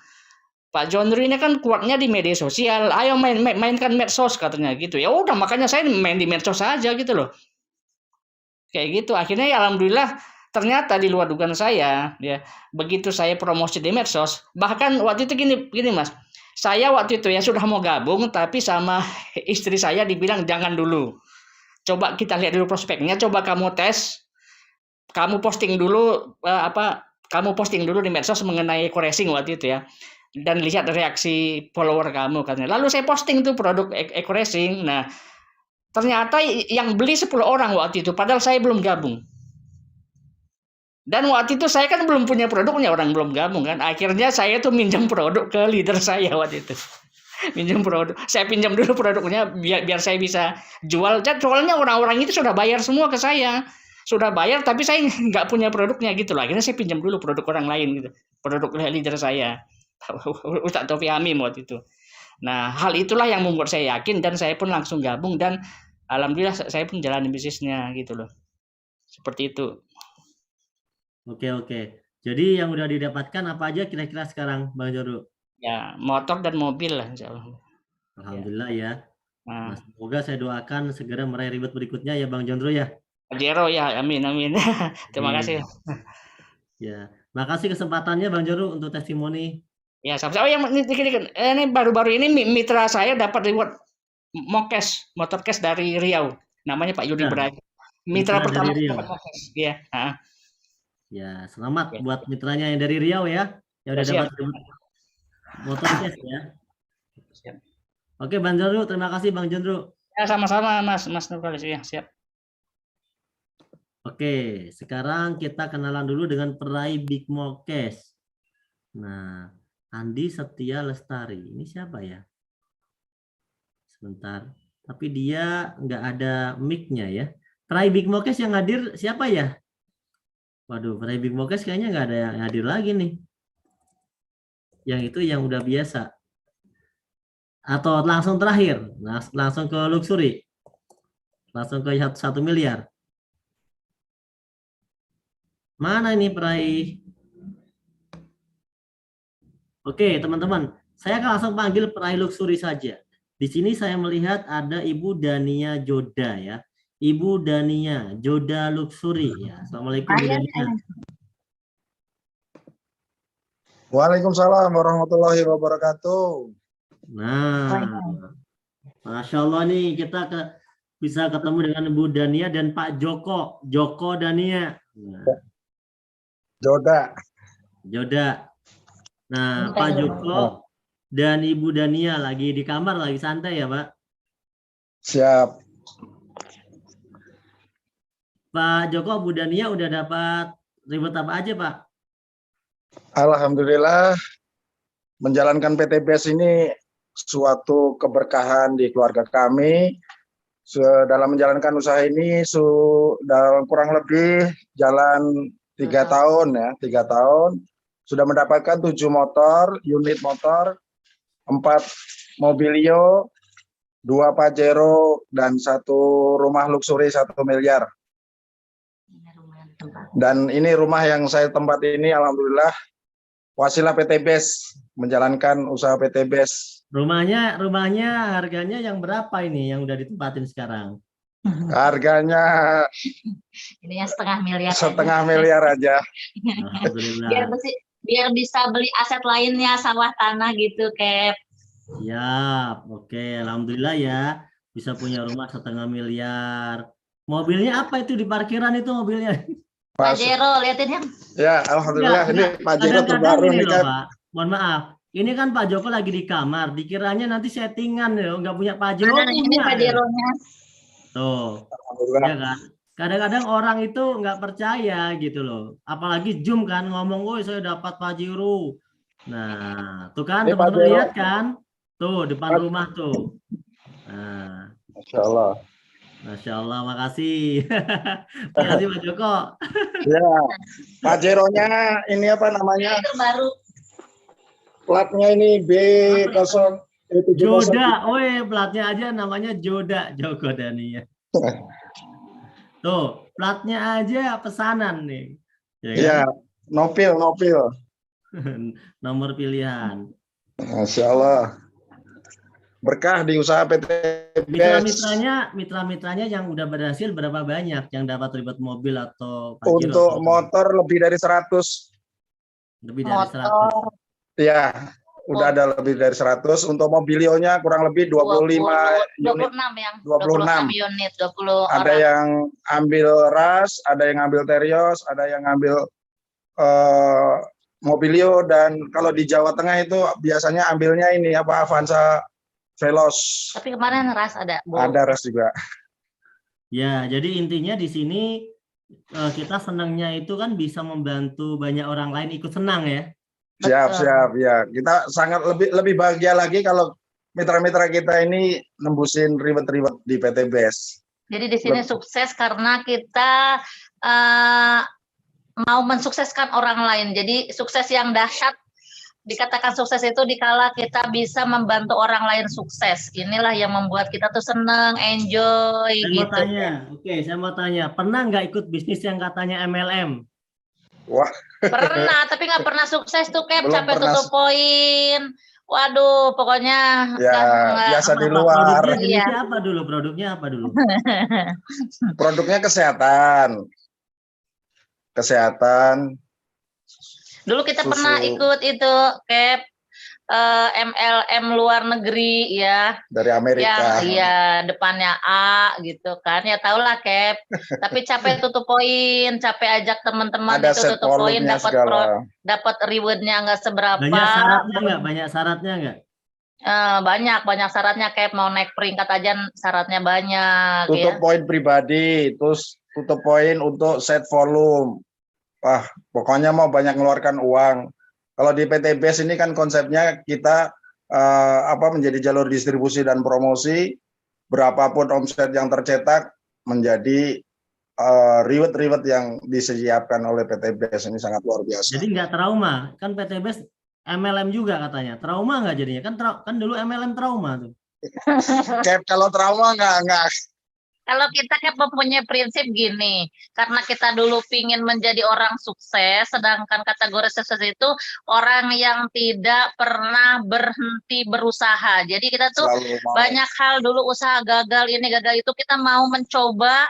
Pak Jondro ini kan kuatnya di media sosial. Ayo mainkan medsos katanya gitu. Ya udah, makanya saya main di medsos saja gitu loh. Kayak gitu. Akhirnya ya alhamdulillah Ternyata di luar dugaan saya, ya, begitu saya promosi di medsos, bahkan waktu itu gini Mas, saya waktu itu ya sudah mau gabung, tapi sama istri saya dibilang jangan dulu. Coba kita lihat dulu prospeknya, coba kamu tes, kamu posting dulu kamu posting dulu di medsos mengenai eco-racing waktu itu ya. Dan lihat reaksi follower kamu katanya. Lalu saya posting tuh produk eco-racing. Nah, ternyata yang beli 10 orang waktu itu, padahal saya belum gabung. Dan waktu itu saya kan belum punya produknya, orang belum gabung kan. Akhirnya saya tuh minjam produk ke leader saya waktu itu. Minjam produk. Saya pinjam dulu produknya biar saya bisa jual. Soalnya orang-orang itu sudah bayar semua ke saya. Sudah bayar tapi saya nggak punya produknya gitu loh. Akhirnya saya pinjam dulu produk orang lain gitu. Produk leader saya. Ustadz Taufik Hamim waktu itu. Nah, hal itulah yang membuat saya yakin dan saya pun langsung gabung dan alhamdulillah saya pun jalani bisnisnya gitu loh. Seperti itu. Oke. Jadi yang udah didapatkan apa aja kira-kira sekarang, Bang Joro? Ya, motor dan mobil lah insya Allah. Alhamdulillah ya. Nah, Semoga saya doakan segera meraih ribet berikutnya ya Bang Jondro ya. Pajero ya, amin. Terima kasih. Ya, makasih kesempatannya Bang Joro untuk testimoni. Ya, sama-sama. Oh, yang ini baru-baru ini mitra saya dapat reward motorcase dari Riau. Namanya Pak Yudi Braga. Mitra pertama dari Riau. Iya. Ya, selamat buat mitranya yang dari Riau ya. Yang udah dapat motorcase ya. Siap. Oke, Bang Jondro, terima kasih Bang Jondro. Ya, sama-sama Mas Nurkalis ya, siap. Oke, sekarang kita kenalan dulu dengan peraih Big Mo Cash. Nah, Andi Setia Lestari. Ini siapa ya? Sebentar. Tapi dia nggak ada mic-nya ya. Peraih Big Mo Cash yang hadir siapa ya? Waduh, peraih Big Mo Cash kayaknya nggak ada yang hadir lagi nih. Yang itu yang udah biasa. Atau langsung terakhir, langsung ke Luxury. Langsung ke 1 miliar. Mana ini peraih? Oke, teman-teman. Saya akan langsung panggil peraih Luxury saja. Di sini saya melihat ada Ibu Dania Joda ya. Ibu Dania Joda Luxury ya. Assalamualaikum Bu Dania. Waalaikumsalam warahmatullahi wabarakatuh. Nah, Masya Allah nih kita bisa ketemu dengan Bu Dania dan Pak Joko Dania. Nah. Joda. Nah, Pak Joko dan Ibu Dania lagi di kamar, lagi santai ya, Pak? Siap. Pak Joko, Bu Dania udah dapat ribet apa aja, Pak? Alhamdulillah, menjalankan PTBS ini suatu keberkahan di keluarga kami. Dalam menjalankan usaha ini dalam kurang lebih jalan 3 tahun ya, 3 tahun. Sudah mendapatkan 7 unit motor, 4 Mobilio, 2 Pajero, dan 1 rumah luxury 1 miliar. Dan ini rumah yang saya tempat ini alhamdulillah wasilah PTBS, menjalankan usaha PTBS. Rumahnya harganya yang berapa ini yang udah ditempatin sekarang? Harganya ini yang 1,5 miliar. 1,5 miliar aja. Alhamdulillah. Biar bisa beli aset lainnya, sawah tanah gitu, Kep. Siap, oke, alhamdulillah ya bisa punya rumah 1,5 miliar. Mobilnya apa itu di parkiran itu mobilnya? Pajero, liatin yang. Ya, alhamdulillah ini Pajero terbaru nih kan. Pak. Mohon maaf, ini kan Pak Joko lagi di kamar, dikiranya nanti settingan ya, nggak punya Pajero. Nah, ini Pajeronya. Tuh, ya kan. Kadang-kadang orang itu nggak percaya gitu loh. Apalagi Zoom kan ngomong, "Woi, saya dapat Pajero." Nah, tuh kan teman-teman lihat kan? Tuh depan rumah tuh. Nah, Masya Allah. Masya Allah, makasih. Makasih Pak Joko. Ya, Pajeronya ini apa namanya? Itu baru. Platnya ini B0. Joda, woi platnya aja namanya Joda, Joko Dania. Tuh, platnya aja pesanan nih. Ya, kan? Nopil. Nomor pilihan. Masya Allah. berkah di usaha PTBS. Mitra-mitranya yang udah berhasil berapa banyak yang dapat ribet mobil atau Pajero Untuk atau motor lebih dari 100. lebih dari 100? Motor Ya, udah ada lebih dari 100. Untuk mobilionya kurang lebih 25 unit. 26 yang 26 unit, 20 Ada orang. yang ambil ras, ada yang ambil Terios, ada yang ambil Mobilio, dan kalau di Jawa Tengah itu biasanya ambilnya ini apa Avanza Veloz. Tapi kemarin ras ada, Bu. Ada ras juga. Ya, jadi intinya di sini kita senangnya itu kan bisa membantu banyak orang lain ikut senang ya. Siap, Betul. siap ya. Kita sangat lebih bahagia lagi kalau mitra-mitra kita ini nembusin ribet-ribet di PTBS. Jadi di sini sukses karena kita mau mensukseskan orang lain. Jadi sukses yang dahsyat, dikatakan sukses itu dikala kita bisa membantu orang lain sukses. Inilah yang membuat kita tuh seneng, enjoy gitu. Saya mau tanya, pernah nggak ikut bisnis yang katanya MLM? Wah, Pernah, tapi nggak pernah sukses tuh, Cap. Belum Sampai pernah. tutup poin. Waduh, pokoknya ya biasa di luar. Produknya jenisnya apa dulu? Produknya apa dulu? Produknya kesehatan. Dulu kita Susu. pernah ikut itu, Cap, MLM luar negeri ya. Dari Amerika. Yang iya depannya A gitu kan. Ya tau lah, Cap. Tapi capek tutup poin, capek ajak teman-teman Ada itu set tutup poin, volumenya segala. dapat rewardnya nggak seberapa. Banyak syaratnya nggak? Banyak syaratnya nggak? Banyak syaratnya, Cap. Mau naik peringkat aja syaratnya banyak. Tutup Ya. poin pribadi, terus tutup poin untuk set volume. Wah, pokoknya mau banyak ngeluarkan uang. Kalau di PTBS ini kan konsepnya kita menjadi jalur distribusi dan promosi, berapapun omset yang tercetak menjadi reward yang disiapkan oleh PTBS ini sangat luar biasa. Jadi nggak trauma, kan PTBS MLM juga katanya. Trauma nggak jadinya? Kan dulu MLM trauma tuh. Cap, kalau trauma nggak. Kalau kita kan mempunyai prinsip gini, karena kita dulu pingin menjadi orang sukses, sedangkan kategori sukses itu orang yang tidak pernah berhenti berusaha. Jadi kita tuh banyak hal dulu usaha gagal ini gagal itu, kita mau mencoba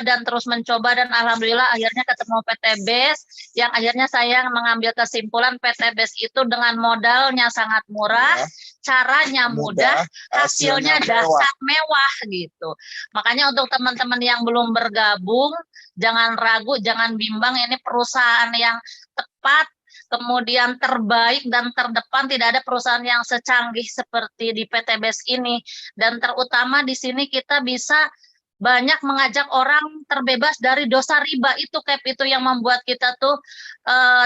dan terus mencoba, dan alhamdulillah akhirnya ketemu PTBS yang akhirnya saya mengambil kesimpulan PTBS itu dengan modalnya sangat murah, caranya mudah, hasilnya dahsyat mewah gitu. Makanya untuk teman-teman yang belum bergabung, jangan ragu, jangan bimbang, ini perusahaan yang tepat, kemudian terbaik dan terdepan. Tidak ada perusahaan yang secanggih seperti di PTBS ini. Dan terutama di sini kita bisa banyak mengajak orang terbebas dari dosa riba itu, Cap, itu yang membuat kita tuh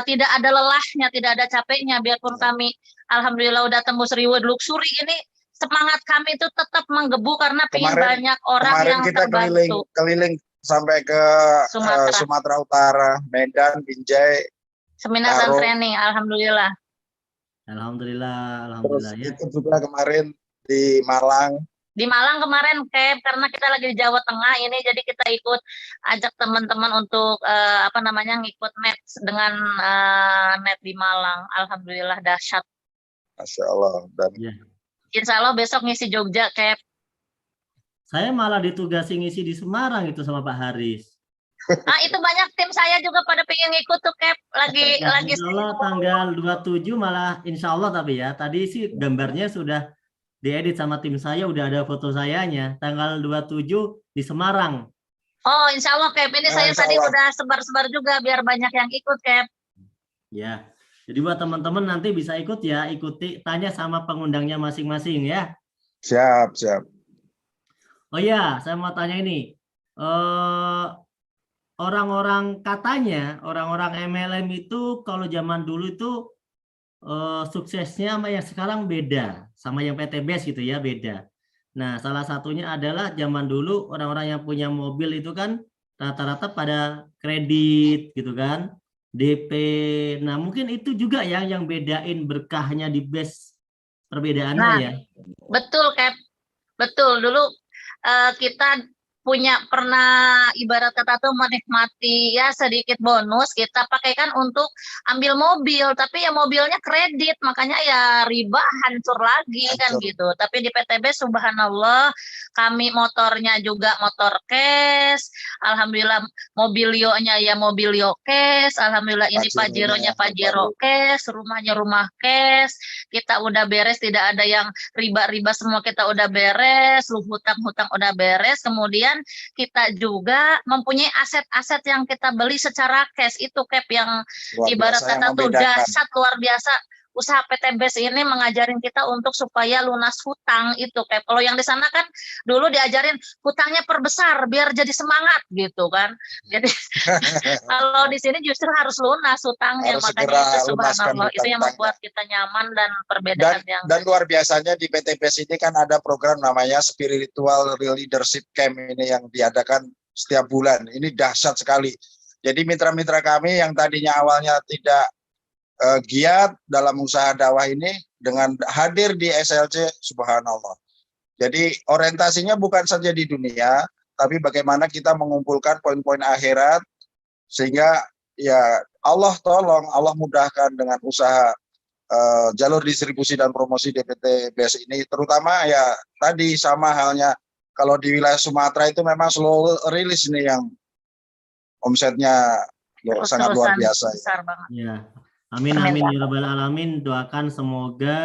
tidak ada lelahnya, tidak ada capeknya. Biarpun kami alhamdulillah udah tembus reward luxury, ini semangat kami itu tetap menggebu karena pengen banyak orang yang kita terbantu. keliling sampai ke Sumatera Utara, Medan, Binjai, seminar dan training, alhamdulillah. Alhamdulillah Terus ya. itu juga kemarin di Malang. Di Malang kemarin, Cap, karena kita lagi di Jawa Tengah ini, jadi kita ikut ajak teman-teman untuk ngikut net dengan net di Malang. Alhamdulillah dahsyat. Masya Allah. Dan Insya Allah besok ngisi Jogja, Cap. Saya malah ditugasi ngisi di Semarang itu sama Pak Haris. Itu banyak tim saya juga pada pengen ngikut tuh, Cap. Lagi Insya Allah tanggal 27 malah insya Allah, tapi ya tadi sih gambarnya sudah diedit sama tim saya, udah ada foto sayanya. Tanggal 27 di Semarang. Oh, insya Allah, Cap. Ini saya tadi udah sebar-sebar juga biar banyak yang ikut, Cap. Ya, jadi buat teman-teman nanti bisa ikut ya, ikuti, tanya sama pengundangnya masing-masing ya. Siap. Oh ya, saya mau tanya ini. Orang-orang MLM itu kalau zaman dulu itu suksesnya sama yang sekarang beda, sama yang PTBS gitu ya, beda. Nah, salah satunya adalah zaman dulu orang-orang yang punya mobil itu kan rata-rata pada kredit gitu kan, DP. Nah, mungkin itu juga yang bedain berkahnya di BES, perbedaannya ya. Betul, Cap. Betul. Dulu kita pernah ibarat kata tuh menikmati ya sedikit bonus, kita pakaikan untuk ambil mobil, tapi ya mobilnya kredit, makanya ya riba hancur lagi kan Hancur. gitu. Tapi di PTB subhanallah kami motornya juga motor cash, alhamdulillah mobilionya ya mobilio cash, alhamdulillah ini Pajeronya Pajero-nya Pajero cash, rumahnya rumah cash, kita udah beres, tidak ada yang riba-riba, semua kita udah beres, lu hutang-hutang udah beres. Kemudian kita juga mempunyai aset-aset yang kita beli secara cash, itu Cap yang Luar ibarat biasa yang kata tuh membedakan. dahsyat luar biasa. Usaha PTBS ini mengajarin kita untuk supaya lunas hutang itu Cap. Kalau yang di sana kan dulu diajarin hutangnya perbesar biar jadi semangat gitu kan. Jadi kalau di sini justru harus lunas hutangnya, Harus makanya segera itu lunaskan subhanallah itu yang hutang-hutangnya. membuat kita nyaman dan perbedaan yang Dan luar biasanya di PTBS ini kan ada program namanya Spiritual Leadership Camp ini yang diadakan setiap bulan. Ini dahsyat sekali. Jadi mitra-mitra kami yang tadinya awalnya tidak giat dalam usaha dakwah ini dengan hadir di SLC, subhanallah. Jadi orientasinya bukan saja di dunia, tapi bagaimana kita mengumpulkan poin-poin akhirat sehingga ya Allah tolong, Allah mudahkan dengan usaha jalur distribusi dan promosi DPTBS ini, terutama ya tadi sama halnya kalau di wilayah Sumatera itu memang slow release ini yang omsetnya sangat luar biasa. besar banget. Ya. Amin amin ya rabbal alamin. Doakan semoga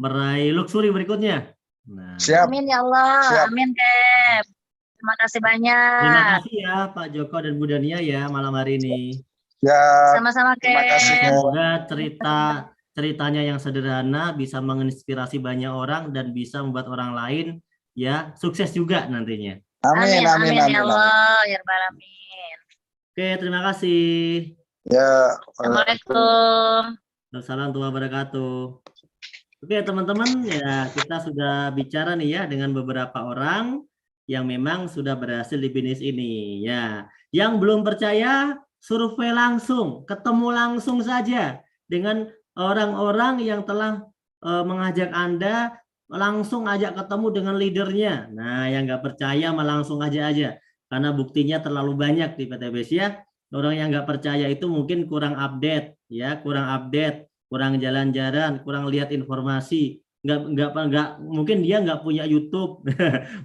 meraih luxury berikutnya. Nah, Siap. Amin ya Allah. Siap. Amin Cap. Terima kasih banyak. terima kasih ya Pak Joko dan Bu Dania ya malam hari ini. Ya, Sama-sama terima kasih. Cap. Semoga ceritanya yang sederhana bisa menginspirasi banyak orang dan bisa membuat orang lain ya sukses juga nantinya. Amin, amin, ya amin. Allah, ya Rabbal Alamin. Oke, terima kasih. Ya, Assalamualaikum. Assalamualaikum warahmatullahi wabarakatuh. Oke teman-teman, ya kita sudah bicara nih ya dengan beberapa orang yang memang sudah berhasil di bisnis ini. Ya, yang belum percaya survei langsung, ketemu langsung saja dengan orang-orang yang telah mengajak Anda, langsung ajak ketemu dengan leadernya. Nah, yang nggak percaya mah langsung aja, karena buktinya terlalu banyak di PTBS ya. Orang yang nggak percaya itu mungkin kurang update, ya, kurang jalan-jalan, kurang lihat informasi, nggak mungkin dia nggak punya YouTube,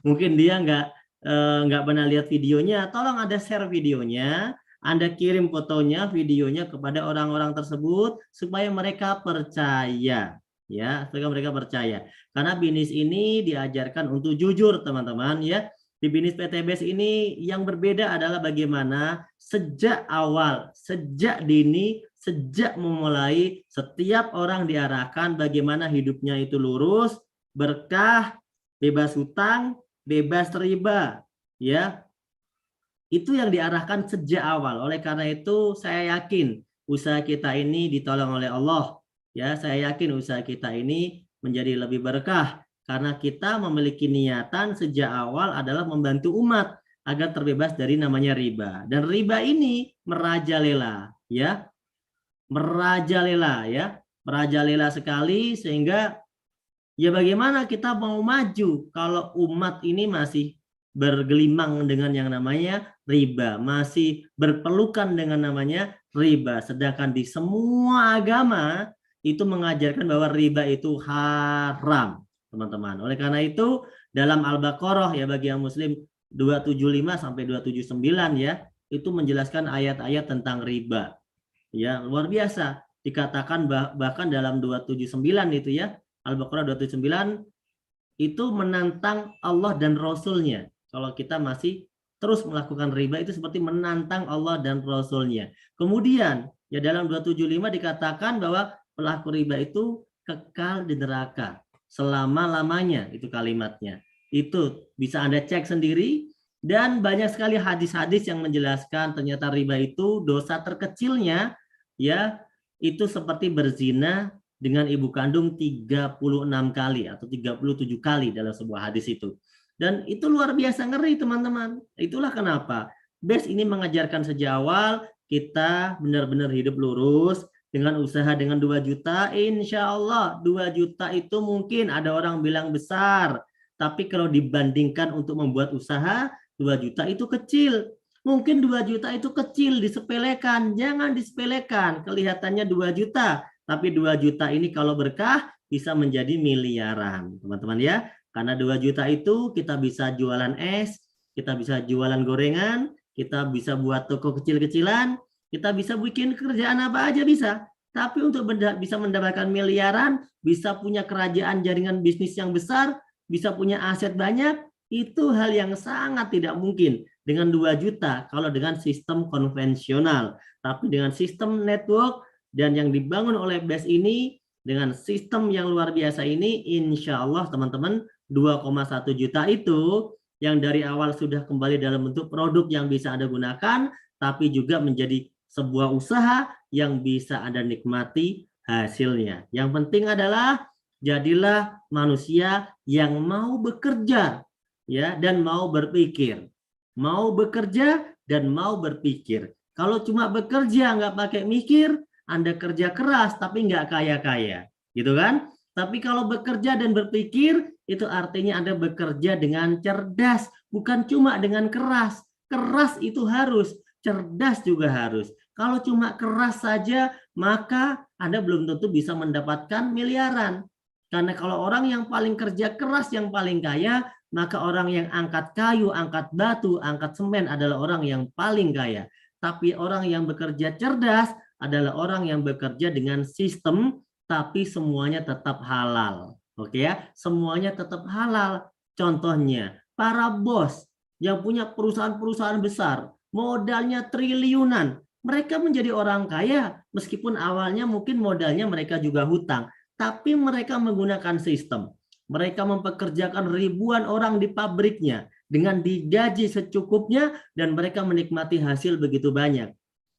mungkin dia nggak pernah lihat videonya. Tolong Anda share videonya, Anda kirim fotonya, videonya kepada orang-orang tersebut supaya mereka percaya, ya, supaya mereka percaya. Karena bisnis ini diajarkan untuk jujur, teman-teman, ya. Di bisnis PTBS ini yang berbeda adalah bagaimana sejak awal, sejak dini, sejak memulai, setiap orang diarahkan bagaimana hidupnya itu lurus, berkah, bebas hutang, bebas riba, ya. Itu yang diarahkan sejak awal. Oleh karena itu saya yakin usaha kita ini ditolong oleh Allah, ya. Saya yakin usaha kita ini menjadi lebih berkah karena kita memiliki niatan sejak awal adalah membantu umat agar terbebas dari namanya riba. Dan riba ini merajalela, ya. Merajalela, ya. Merajalela sekali sehingga ya bagaimana kita mau maju kalau umat ini masih bergelimang dengan yang namanya riba, masih berpelukan dengan namanya riba. Sedangkan di semua agama itu mengajarkan bahwa riba itu haram, teman-teman. Oleh karena itu dalam Al-Baqarah ya bagi yang muslim 275 sampai 279 ya, itu menjelaskan ayat-ayat tentang riba. Ya, luar biasa. Dikatakan bahkan dalam 279 itu ya, Al-Baqarah 279 itu menantang Allah dan Rasul-Nya. Kalau kita masih terus melakukan riba itu seperti menantang Allah dan Rasul-Nya. Kemudian ya dalam 275 dikatakan bahwa pelaku riba itu kekal di neraka selama-lamanya, itu kalimatnya. Itu bisa Anda cek sendiri dan banyak sekali hadis-hadis yang menjelaskan ternyata riba itu dosa terkecilnya ya itu seperti berzina dengan ibu kandung 36 kali atau 37 kali dalam sebuah hadis itu. Dan itu luar biasa ngeri teman-teman. Itulah kenapa BES ini mengajarkan sejak awal kita benar-benar hidup lurus dengan usaha dengan 2 juta. Insya Allah 2 juta itu mungkin ada orang bilang besar. Tapi kalau dibandingkan untuk membuat usaha 2 juta itu kecil. Mungkin 2 juta itu kecil, disepelekan. Jangan disepelekan. Kelihatannya 2 juta. Tapi 2 juta ini kalau berkah bisa menjadi miliaran. Teman-teman ya. Karena 2 juta itu kita bisa jualan es, kita bisa jualan gorengan, kita bisa buat toko kecil-kecilan, kita bisa bikin kerjaan apa aja bisa. Tapi untuk bisa mendapatkan miliaran, bisa punya kerajaan jaringan bisnis yang besar, bisa punya aset banyak, itu hal yang sangat tidak mungkin dengan 2 juta kalau dengan sistem konvensional. Tapi dengan sistem network dan yang dibangun oleh BES ini, dengan sistem yang luar biasa ini, insya Allah teman-teman 2,1 juta itu yang dari awal sudah kembali dalam bentuk produk yang bisa Anda gunakan, tapi juga menjadi sebuah usaha yang bisa Anda nikmati hasilnya. Yang penting adalah jadilah manusia yang mau bekerja ya dan mau berpikir. Mau bekerja dan mau berpikir. Kalau cuma bekerja nggak pakai mikir, Anda kerja keras tapi nggak kaya-kaya, gitu kan? Tapi kalau bekerja dan berpikir, itu artinya Anda bekerja dengan cerdas, bukan cuma dengan keras. Keras itu harus, cerdas juga harus. Kalau cuma keras saja, maka Anda belum tentu bisa mendapatkan miliaran. Karena kalau orang yang paling kerja keras, yang paling kaya, maka orang yang angkat kayu, angkat batu, angkat semen adalah orang yang paling kaya. Tapi orang yang bekerja cerdas adalah orang yang bekerja dengan sistem, tapi semuanya tetap halal. Oke ya, semuanya tetap halal. Contohnya, para bos yang punya perusahaan-perusahaan besar, modalnya triliunan, mereka menjadi orang kaya, meskipun awalnya mungkin modalnya mereka juga hutang, tapi mereka menggunakan sistem. Mereka mempekerjakan ribuan orang di pabriknya dengan digaji secukupnya dan mereka menikmati hasil begitu banyak.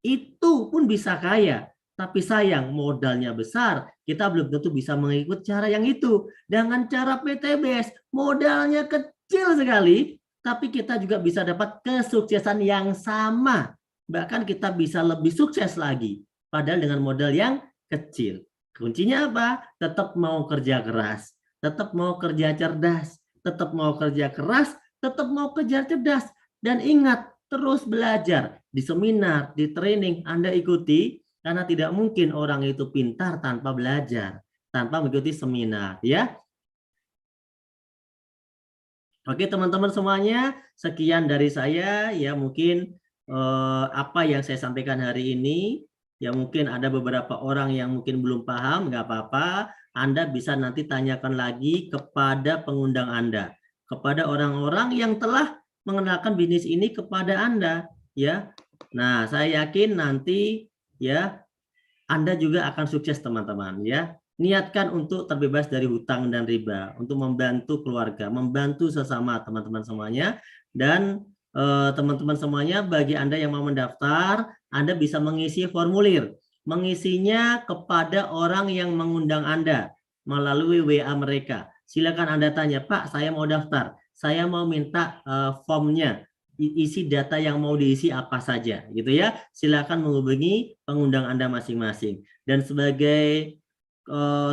Itu pun bisa kaya. Tapi sayang modalnya besar, kita belum tentu bisa mengikut cara yang itu. Dengan cara PTBS, modalnya kecil sekali, tapi kita juga bisa dapat kesuksesan yang sama. Bahkan kita bisa lebih sukses lagi, padahal dengan modal yang kecil. Kuncinya apa? Tetap mau kerja keras, tetap mau kerja cerdas, tetap mau kerja keras, tetap mau kerja cerdas. Dan ingat, terus belajar. Di seminar, di training Anda ikuti, karena tidak mungkin orang itu pintar tanpa belajar, tanpa mengikuti seminar, ya. Oke, teman-teman semuanya, sekian dari saya. Ya, mungkin apa yang saya sampaikan hari ini, ya mungkin ada beberapa orang yang mungkin belum paham, nggak apa-apa. Anda bisa nanti tanyakan lagi kepada pengundang Anda, kepada orang-orang yang telah mengenalkan bisnis ini kepada Anda, ya. Nah, saya yakin nanti ya Anda juga akan sukses teman-teman ya. Niatkan untuk terbebas dari hutang dan riba, untuk membantu keluarga, membantu sesama teman-teman semuanya. Dan teman-teman semuanya, bagi Anda yang mau mendaftar, Anda bisa mengisi formulir. Mengisinya kepada orang yang mengundang Anda melalui WA mereka. Silakan Anda tanya, Pak, saya mau daftar, saya mau minta formnya. Isi data yang mau diisi apa saja gitu ya, silakan menghubungi pengundang Anda masing-masing. Dan sebagai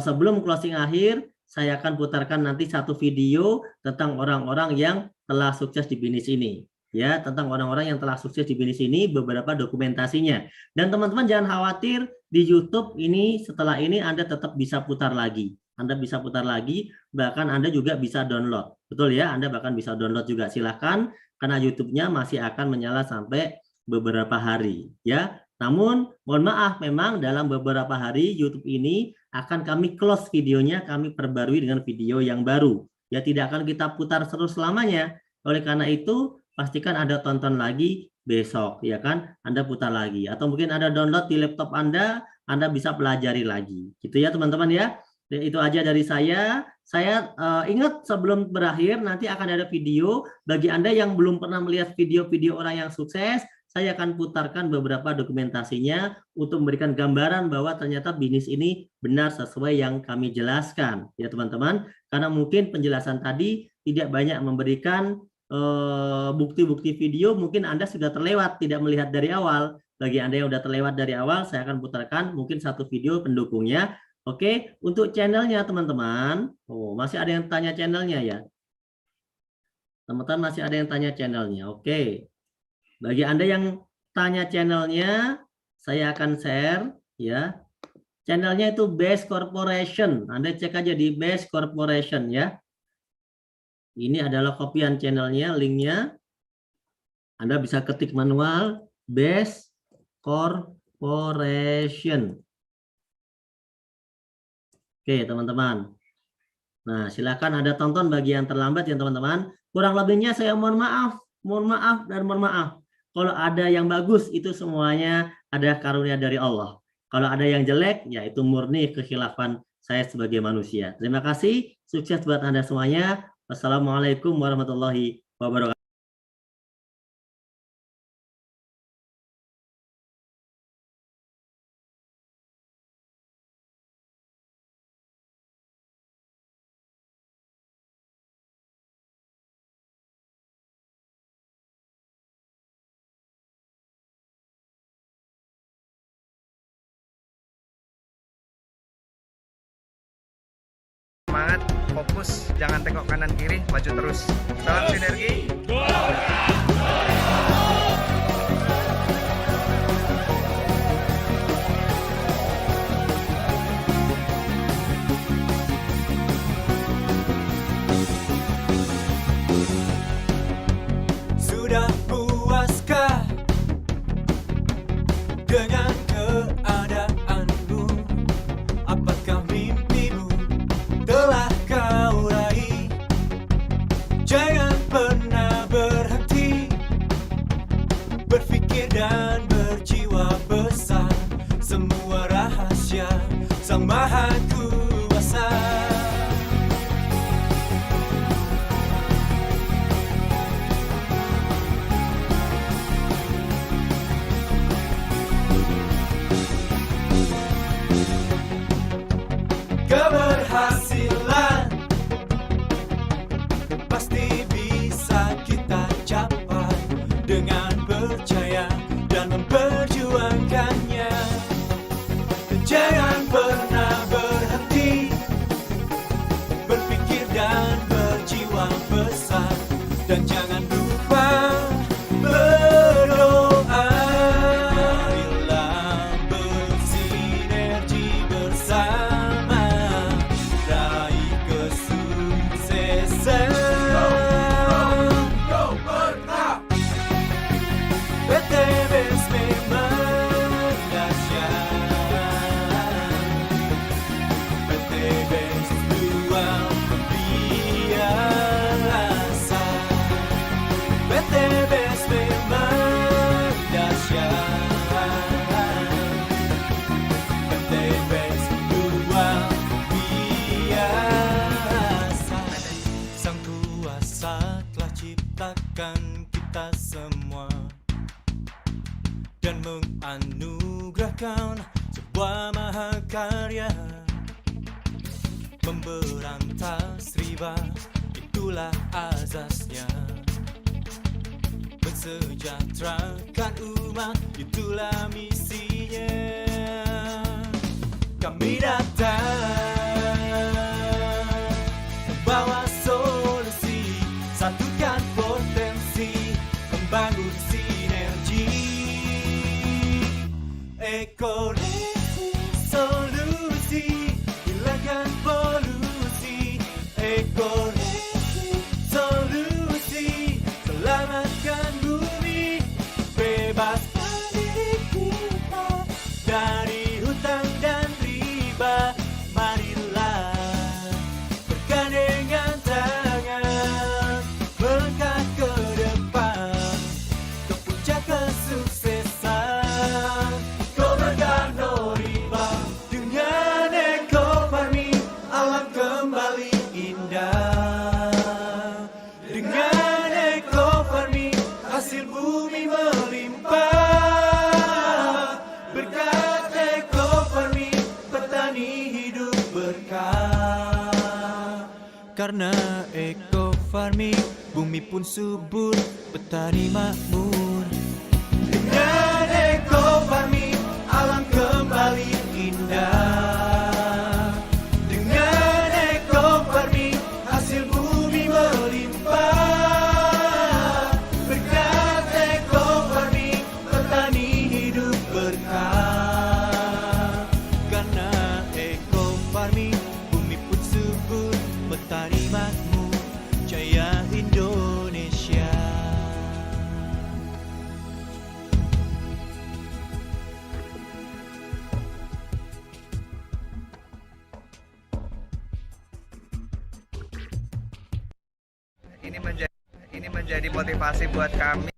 sebelum closing akhir, saya akan putarkan nanti satu video tentang orang-orang yang telah sukses di bisnis ini ya, tentang orang-orang yang telah sukses di bisnis ini, beberapa dokumentasinya. Dan teman-teman jangan khawatir, di YouTube ini setelah ini Anda tetap bisa putar lagi. Anda bisa putar lagi, bahkan Anda juga bisa download. Betul ya, Anda bahkan bisa download juga, silahkan. Karena YouTube-nya masih akan menyala sampai beberapa hari ya. Namun mohon maaf, memang dalam beberapa hari YouTube ini akan kami close videonya, kami perbarui dengan video yang baru. Ya, tidak akan kita putar terus selamanya. Oleh karena itu pastikan Anda tonton lagi besok ya kan, Anda putar lagi, atau mungkin Anda download di laptop Anda bisa pelajari lagi. Gitu ya teman-teman ya. Itu aja dari saya. Saya ingat sebelum berakhir nanti akan ada video bagi Anda yang belum pernah melihat video-video orang yang sukses. Saya akan putarkan beberapa dokumentasinya untuk memberikan gambaran bahwa ternyata bisnis ini benar sesuai yang kami jelaskan ya teman-teman. Karena mungkin penjelasan tadi tidak banyak memberikan bukti-bukti video, mungkin Anda sudah terlewat tidak melihat dari awal. Bagi Anda yang sudah terlewat dari awal, saya akan putarkan mungkin satu video pendukungnya. Oke, untuk channelnya teman-teman, masih ada yang tanya channelnya ya. Teman-teman masih ada yang tanya channelnya. Oke. Bagi Anda yang tanya channelnya, saya akan share ya. Channelnya itu Base Corporation. Anda cek aja di Base Corporation ya. Ini adalah kopian channelnya, linknya. Anda bisa ketik manual Base Corporation. Oke, teman-teman. Nah, silakan Anda tonton bagi yang terlambat ya, teman-teman. Kurang lebihnya saya mohon maaf dan mohon maaf. Kalau ada yang bagus itu semuanya ada karunia dari Allah. Kalau ada yang jelek, ya itu murni kekhilafan saya sebagai manusia. Terima kasih, sukses buat Anda semuanya. Wassalamualaikum warahmatullahi wabarakatuh. Semangat, fokus, jangan tengok kanan kiri, maju terus. Salam sinergi. Sudah puaskah dengan keadaanmu? Apakah mimpimu telah kau raih? Jangan pernah berhenti berpikir dan berjiwa besar. Semua rahasia Sang Maha Kuasa. Keberhasilan pasti bisa kita capai dengan percaya dan memperjuangkannya. Jangan pernah berhenti berpikir dan berjiwa besar, dan jangan lupa berdoa. Marilah bersinergi bersama raih kesuksesan. PTBS memang dahsyat. PTBS luar biasa. PTBS memang dahsyat. PTBS luar biasa. Sang Kuasa telah ciptakan kita semua dan menganugerahkan sebuah mahakarya. Memberantas riba, itulah azasnya. Mensejahterakan umat, itulah misinya. Kami datang membawa solusi, satukan potensi, membangun sinergi. Ekor solusi, hilangkan polusi. Ekor solusi, selamatkan bumi. Bebaskan diri kita dari hutang dan riba. Marilah bergandengan tangan, melangkah ke depan, ke puncak kesuksesan. Komerdan no riba, dengan Eco Farming alam kembali indah. Dengan Eco Farming hasil bumi melimpah. Berkat Eco Farming petani hidup berkah. Karena Eco Farming bumi pun subur, petani makmur. Dengan Eco Farming alam kembali indah. Dengan Eco Farming hasil bumi melimpah. Ini menjadi motivasi buat kami